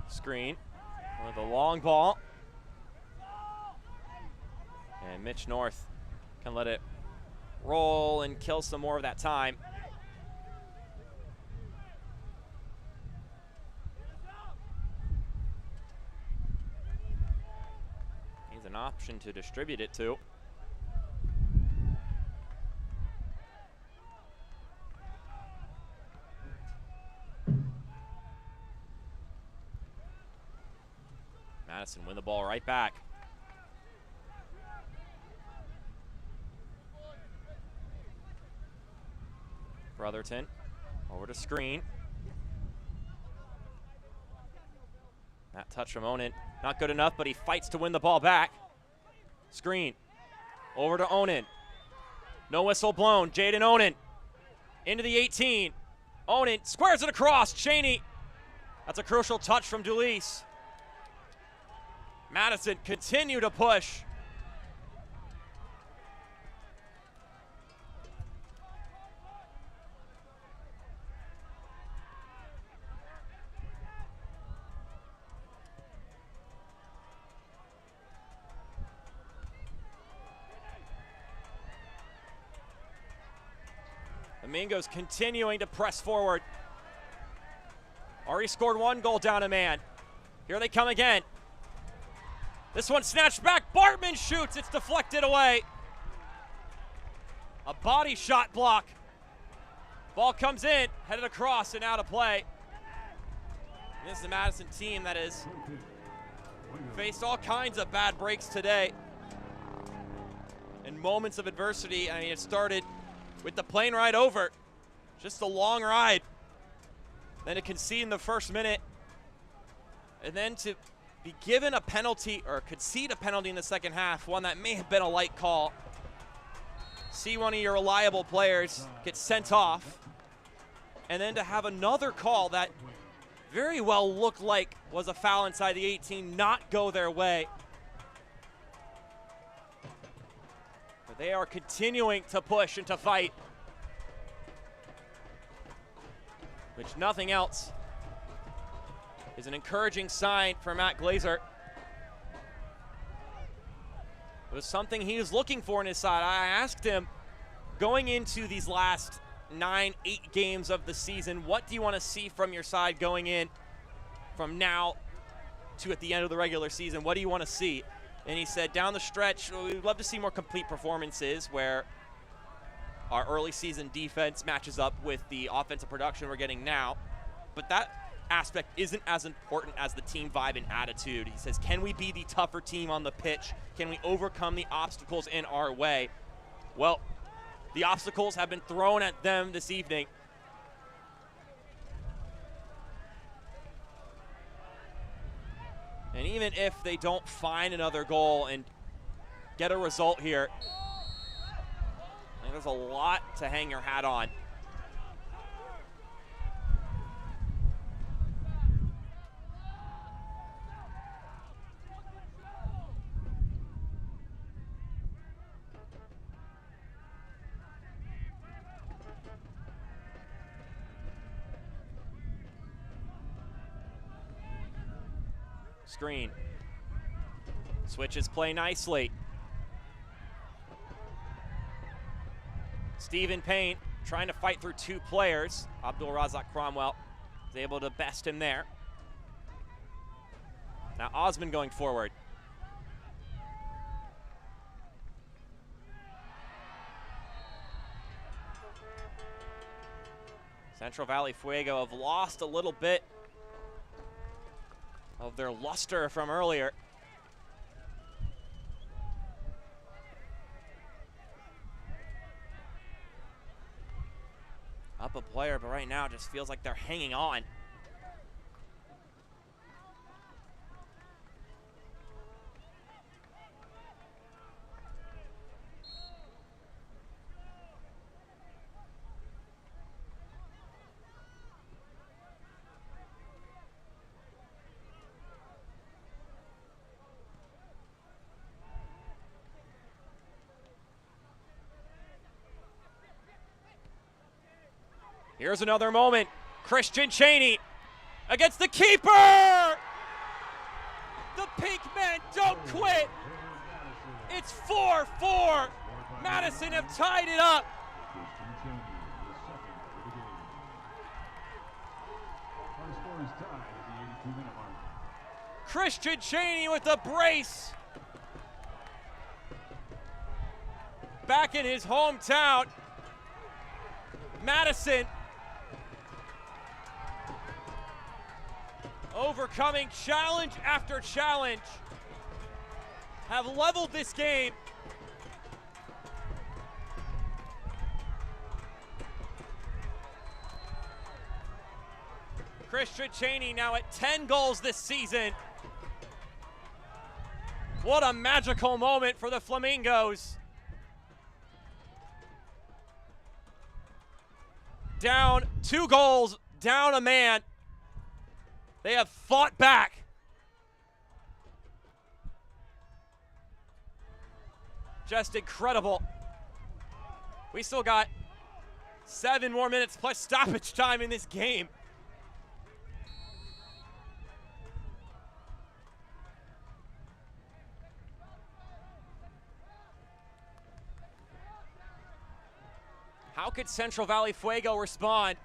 Screen with a long ball. And Mitch North can let it roll and kill some more of that time. Needs an option to distribute it to. Madison win the ball right back. Brotherton over to screen. That touch from Onan, not good enough, but he fights to win the ball back. Screen, over to Onan. No whistle blown, Jaden Onan into the 18. Onan squares it across, Cheney. That's a crucial touch from Dulise. Madison continue to push. Domingo's continuing to press forward. Already scored 1 goal down a man. Here they come again. This one snatched back. Bartman shoots. It's deflected away. A body shot block. Ball comes in, headed across and out of play. And this is the Madison team that has faced all kinds of bad breaks today. In moments of adversity, I mean, it started with the plane ride over. Just a long ride. Then to concede in the first minute. And then to be given a penalty, or concede a penalty in the second half, one that may have been a light call. See one of your reliable players get sent off. And then to have another call that very well looked like was a foul inside the 18 not go their way. They are continuing to push and to fight. Which nothing else is an encouraging sign for Matt Glazer. It was something he was looking for in his side. I asked him, going into these last 9-8 games of the season, what do you want to see from your side going in from now to at the end of the regular season? What do you want to see? And he said, down the stretch, we'd love to see more complete performances where our early season defense matches up with the offensive production we're getting now. But that aspect isn't as important as the team vibe and attitude. He says, can we be the tougher team on the pitch? Can we overcome the obstacles in our way? Well, the obstacles have been thrown at them this evening. And even if they don't find another goal and get a result here, I think there's a lot to hang your hat on. Screen. Switches play nicely. Stephen Payne trying to fight through 2 players. Abdul Razak Cromwell is able to best him there. Now Osman going forward. Central Valley Fuego have lost a little bit of their luster from earlier. Up a player, but right now it just feels like they're hanging on. Here's another moment. Christian Cheney against the keeper! The pink men don't quit. It's 4-4. Madison have tied it up. Christian Cheney with a brace. Back in his hometown. Madison overcoming challenge after challenge, have leveled this game. Christian Cheney now at 10 goals this season. What a magical moment for the Flamingos. Down 2 goals, down a man. They have fought back. Just incredible. We still got 7 more minutes plus stoppage time in this game. How could Central Valley Fuego respond?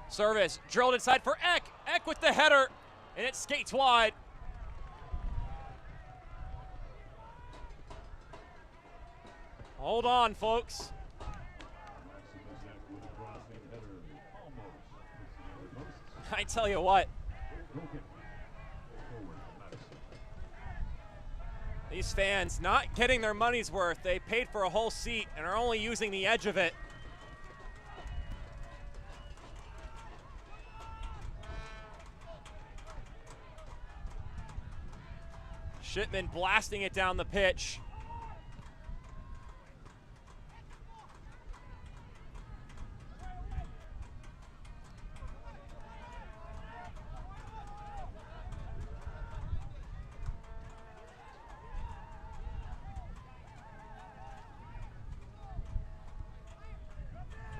Service drilled inside for Eck. Eck with the header, and it skates wide. Hold on, folks. I tell you what. These fans not getting their money's worth. They paid for a whole seat and are only using the edge of it. Shipman blasting it down the pitch.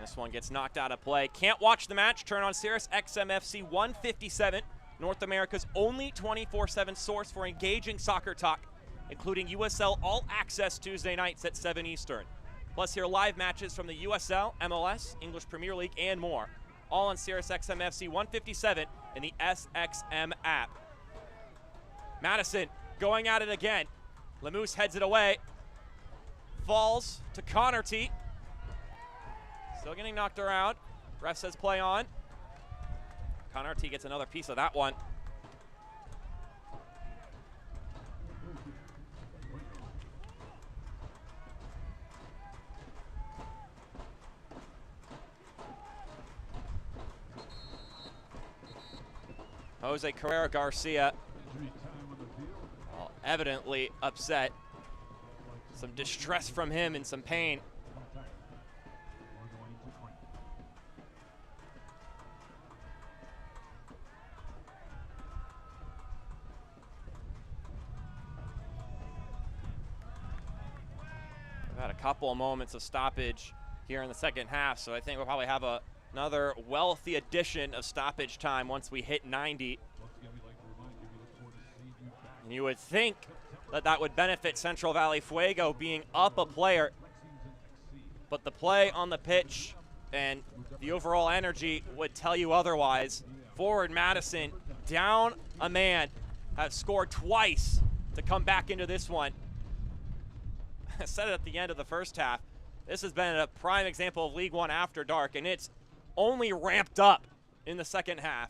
This one gets knocked out of play. Can't watch the match? Turn on Sirius XMFC 157, North America's only 24/7 source for engaging soccer talk, including USL All Access Tuesday nights at 7 Eastern. Plus hear live matches from the USL, MLS, English Premier League, and more. All on Sirius XMFC 157 in the SXM app. Madison going at it again. Lemus heads it away. Falls to Connerty. Still getting knocked around. Ref says play on. Connerty gets another piece of that one. Jose Carrera Garcia, well, evidently upset. Some distress from him and some pain. We've had a couple of moments of stoppage here in the second half, so I think we'll probably have another wealthy addition of stoppage time once we hit 90. And you would think that that would benefit Central Valley Fuego being up a player, but the play on the pitch and the overall energy would tell you otherwise. Forward Madison down a man, have scored twice to come back into this one. I said it at the end of the first half. This has been a prime example of League One after dark, and it's only ramped up in the second half.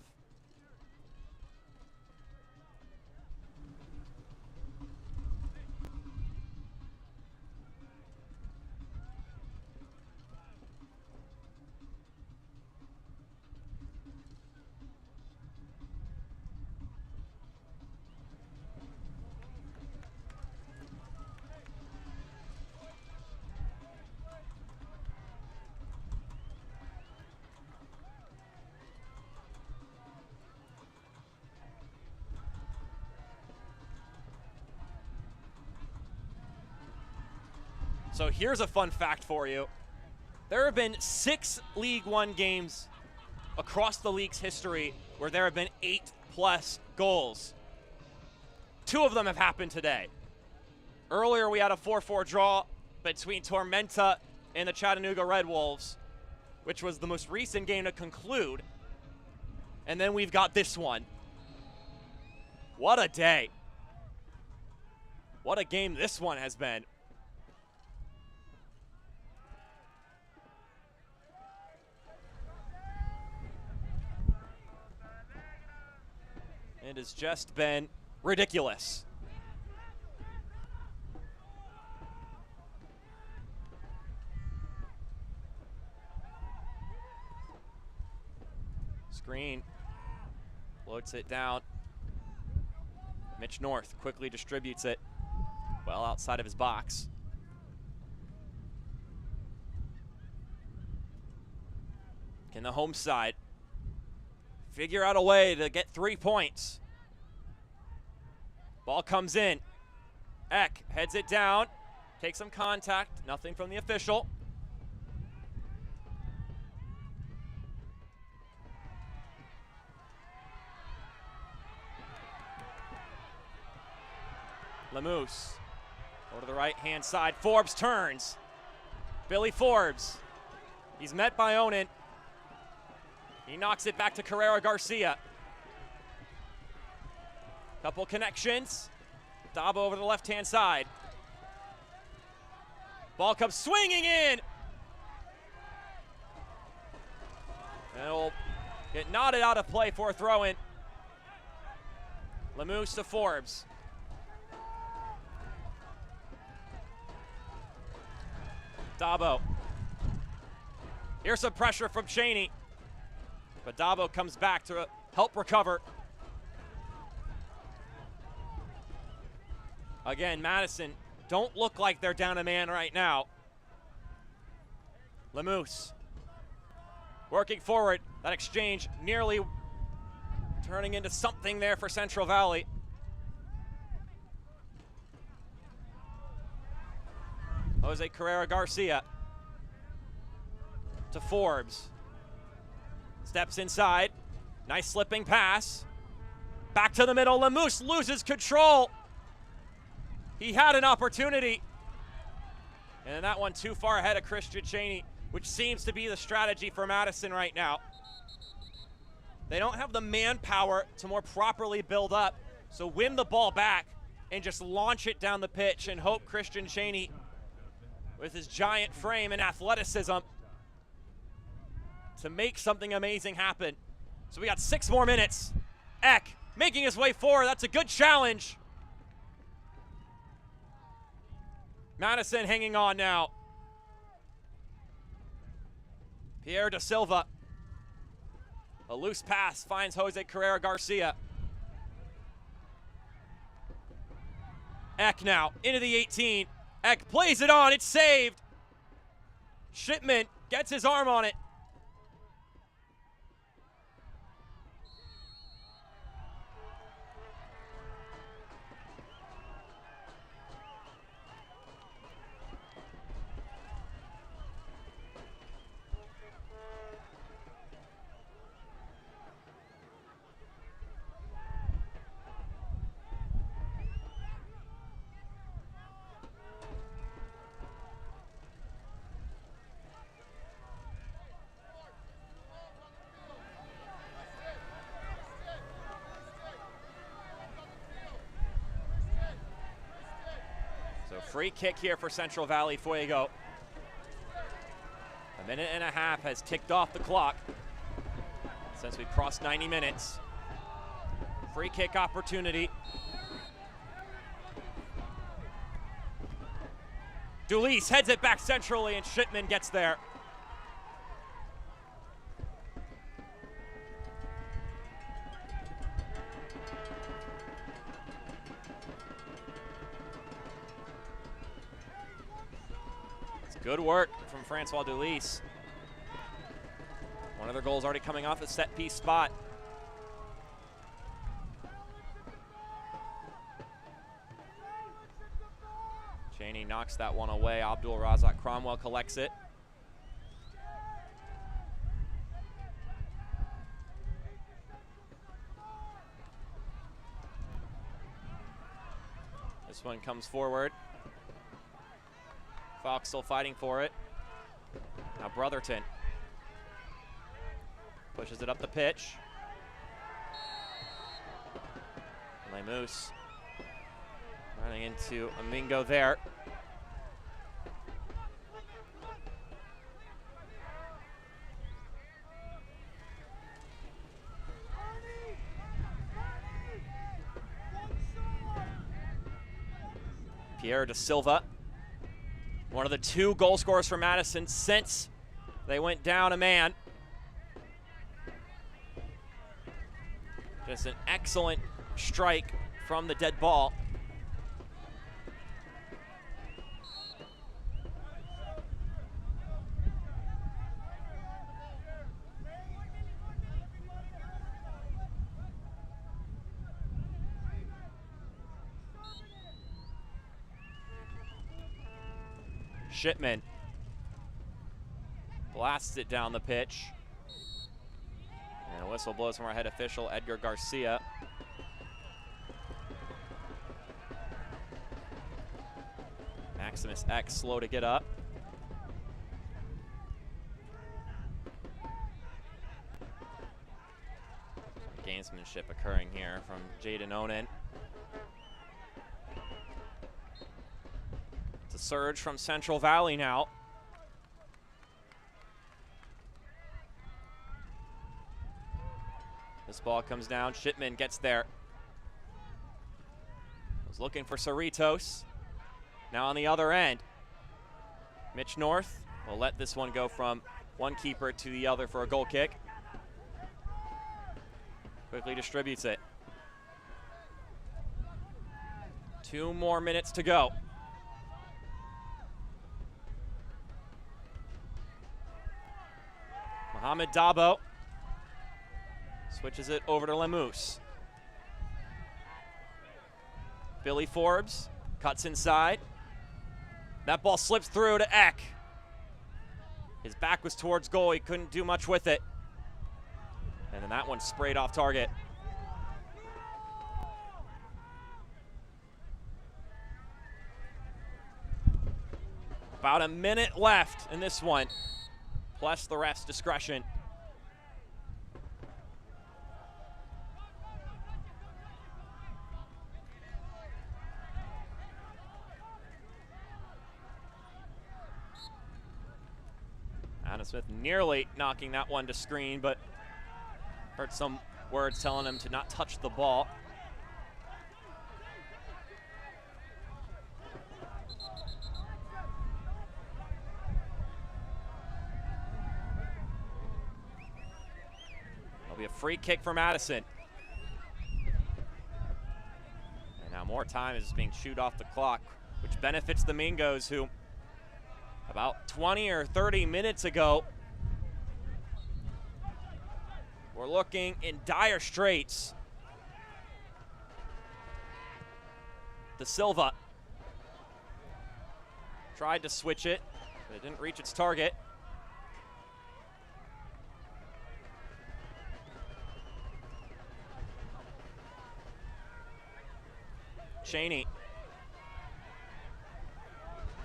So here's a fun fact for you. There have been 6 League One games across the league's history where there have been 8+ goals. 2 of them have happened today. Earlier we had a 4-4 draw between Tormenta and the Chattanooga Red Wolves, which was the most recent game to conclude. And then we've got this one. What a day. What a game this one has been. It has just been ridiculous. Screen, floats it down. Mitch North quickly distributes it well outside of his box. Can the home side figure out a way to get 3 points? Ball comes in. Eck heads it down, takes some contact, nothing from the official. Lamuse over to the right-hand side. Forbes turns. Billy Forbes. He's met by Onan. He knocks it back to Carrera Garcia. Couple connections. Dabo over the left-hand side. Ball comes swinging in. And it'll get nodded out of play for a throw-in. Lamuse to Forbes. Dabo. Here's some pressure from Cheney. But Dabo comes back to help recover. Again, Madison don't look like they're down a man right now. Lamuse working forward. That exchange nearly turning into something there for Central Valley. Jose Carrera Garcia to Forbes. Steps inside. Nice slipping pass. Back to the middle. Lamuse loses control. He had an opportunity. And that one too far ahead of Christian Cheney, which seems to be the strategy for Madison right now. They don't have the manpower to more properly build up. So win the ball back and just launch it down the pitch and hope Christian Cheney, with his giant frame and athleticism, to make something amazing happen. So we got 6 more minutes. Eck making his way forward. That's a good challenge. Madison hanging on now. Pierre da Silva. A loose pass finds Jose Carrera Garcia. Eck now into the 18. Eck plays it on, it's saved. Shipman gets his arm on it. Free kick here for Central Valley Fuego. A minute and a half has ticked off the clock since we crossed 90 minutes. Free kick opportunity. Dulis heads it back centrally and Shipman gets there. Good work from Francois Dulis. One of their goals already coming off a set piece spot. Cheney knocks that one away. Abdul Razak Cromwell collects it. This one comes forward. Fox still fighting for it. Now Brotherton pushes it up the pitch. Moose running into Amingo there. Pierre Da Silva, one of the 2 goal scorers for Madison since they went down a man. Just an excellent strike from the dead ball. Shipman blasts it down the pitch. And a whistle blows from our head official, Edgar Garcia. Maximus X slow to get up. Gamesmanship occurring here from Jaden Onen. It's a surge from Central Valley now. This ball comes down, Shipman gets there. Was looking for Cerritos. Now on the other end, Mitch North will let this one go from one keeper to the other for a goal kick. Quickly distributes it. 2 more minutes to go. Mohamed Dabo switches it over to Lemus. Billy Forbes cuts inside. That ball slips through to Eck. His back was towards goal. He couldn't do much with it. And then that one sprayed off target. About a minute left in this one, plus the ref's discretion. Adam Smith nearly knocking that one to screen, but heard some words telling him to not touch the ball. It'll be a free kick for Madison. And now more time is being chewed off the clock, which benefits the Mingos, who about 20 or 30 minutes ago were looking in dire straits. Da Silva tried to switch it, but it didn't reach its target. Cheney.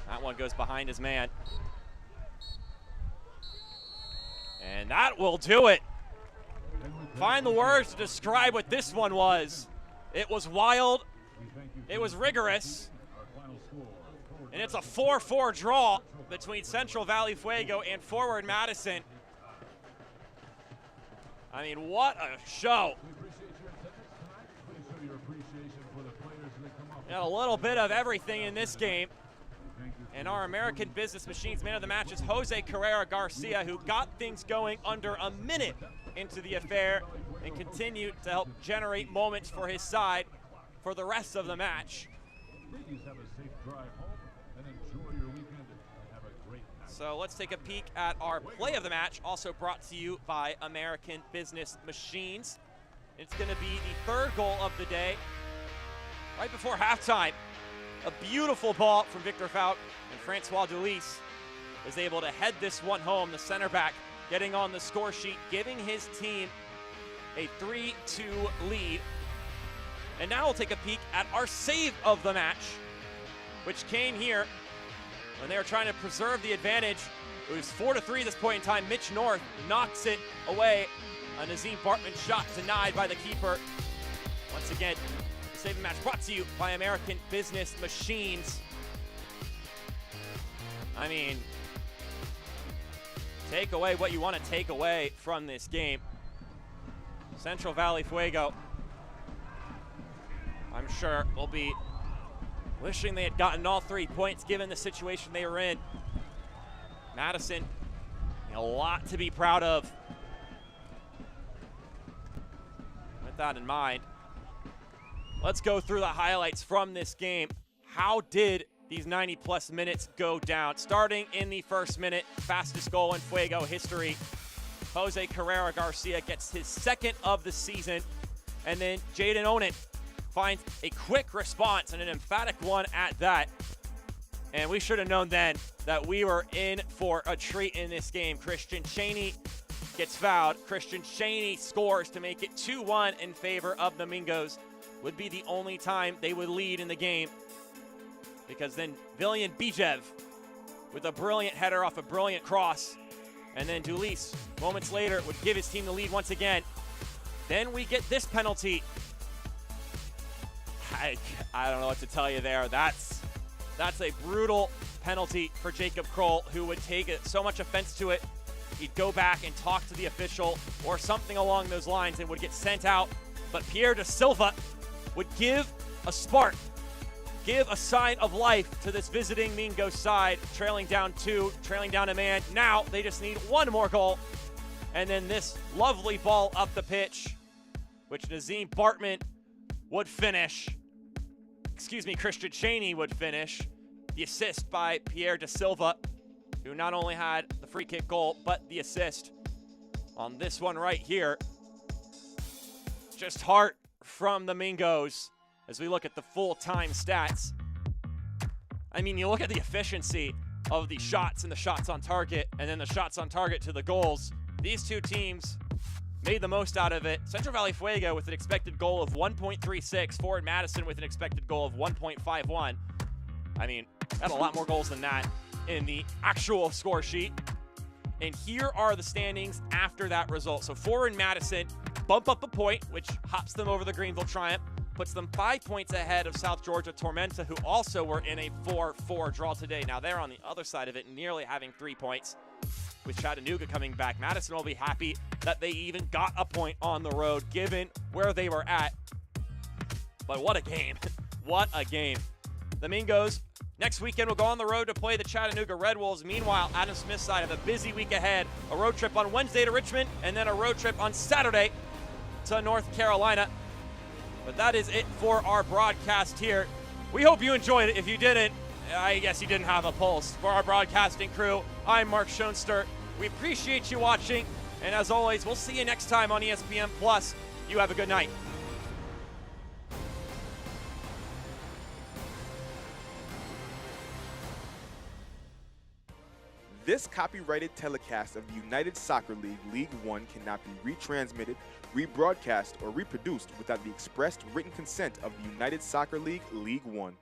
That one goes behind his man. And that will do it. Find the words to describe what this one was. It was wild, it was rigorous, and it's a 4-4 draw between Central Valley Fuego and Forward Madison. I mean, what a show. Got a little bit of everything in this game. And our American Business Machines man of the match is Jose Carrera Garcia, who got things going under a minute into the affair and continued to help generate moments for his side for the rest of the match. So let's take a peek at our play of the match, also brought to you by American Business Machines. It's going to be the 3rd goal of the day. Right before halftime, a beautiful ball from Victor Fout, and Francois Dulis is able to head this one home, the center back getting on the score sheet, giving his team a 3-2 lead. And now we'll take a peek at our save of the match, which came here when they were trying to preserve the advantage. It was 4-3 at this point in time. Mitch North knocks it away. A Nazim Bartman shot denied by the keeper. Once again, Save the Match brought to you by American Business Machines. I mean, take away what you want to take away from this game. Central Valley Fuego, I'm sure, will be wishing they had gotten all 3 points given the situation they were in. Madison, a lot to be proud of. With that in mind, let's go through the highlights from this game. How did these 90-plus minutes go down? Starting in the first minute, fastest goal in Fuego history. Jose Carrera Garcia gets his 2nd of the season, and then Jaden Onen finds a quick response and an emphatic one at that. And we should have known then that we were in for a treat in this game. Christian Cheney gets fouled. Christian Cheney scores to make it 2-1 in favor of the Mingos. Would be the only time they would lead in the game, because then Villian Bijev with a brilliant header off a brilliant cross, and then Dulis moments later would give his team the lead once again. Then we get this penalty. I don't know what to tell you there. That's a brutal penalty for Jacob Kroll, who would take so much offense to it, he'd go back and talk to the official or something along those lines and would get sent out. But Pierre da Silva would give a spark, give a sign of life to this visiting Mingo side, trailing down 2, trailing down a man. Now they just need 1 more goal. And then this lovely ball up the pitch, which Nazim Bartman would finish. Christian Cheney would finish. The assist by Pierre da Silva, who not only had the free kick goal, but the assist on this one right here. Just heart from the Mingos as we look at the full-time stats. I mean, you look at the efficiency of the shots and the shots on target, and then the shots on target to the goals. These two teams made the most out of it. Central Valley Fuego with an expected goal of 1.36. Forward Madison with an expected goal of 1.51. I mean, had a lot more goals than that in the actual score sheet. And here are the standings after that result. So Forward Madison bump up a point, which hops them over the Greenville Triumph, puts them 5 points ahead of South Georgia Tormenta, who also were in a 4-4 draw today. Now they're on the other side of it, nearly having 3 points. With Chattanooga coming back, Madison will be happy that they even got a point on the road, given where they were at. But what a game. What a game. The Mingos next weekend will go on the road to play the Chattanooga Red Wolves. Meanwhile, Adam Smith's side have a busy week ahead. A road trip on Wednesday to Richmond, and then a road trip on Saturday to North Carolina. But that is it for our broadcast here. We hope you enjoyed it. If you didn't, I guess you didn't have a pulse. For our broadcasting crew, I'm Mark Schoenster. We appreciate you watching, and as always, we'll see you next time on ESPN Plus. You have a good night. This copyrighted telecast of the United Soccer League League One cannot be retransmitted, rebroadcast, or reproduced without the expressed written consent of the United Soccer League League One.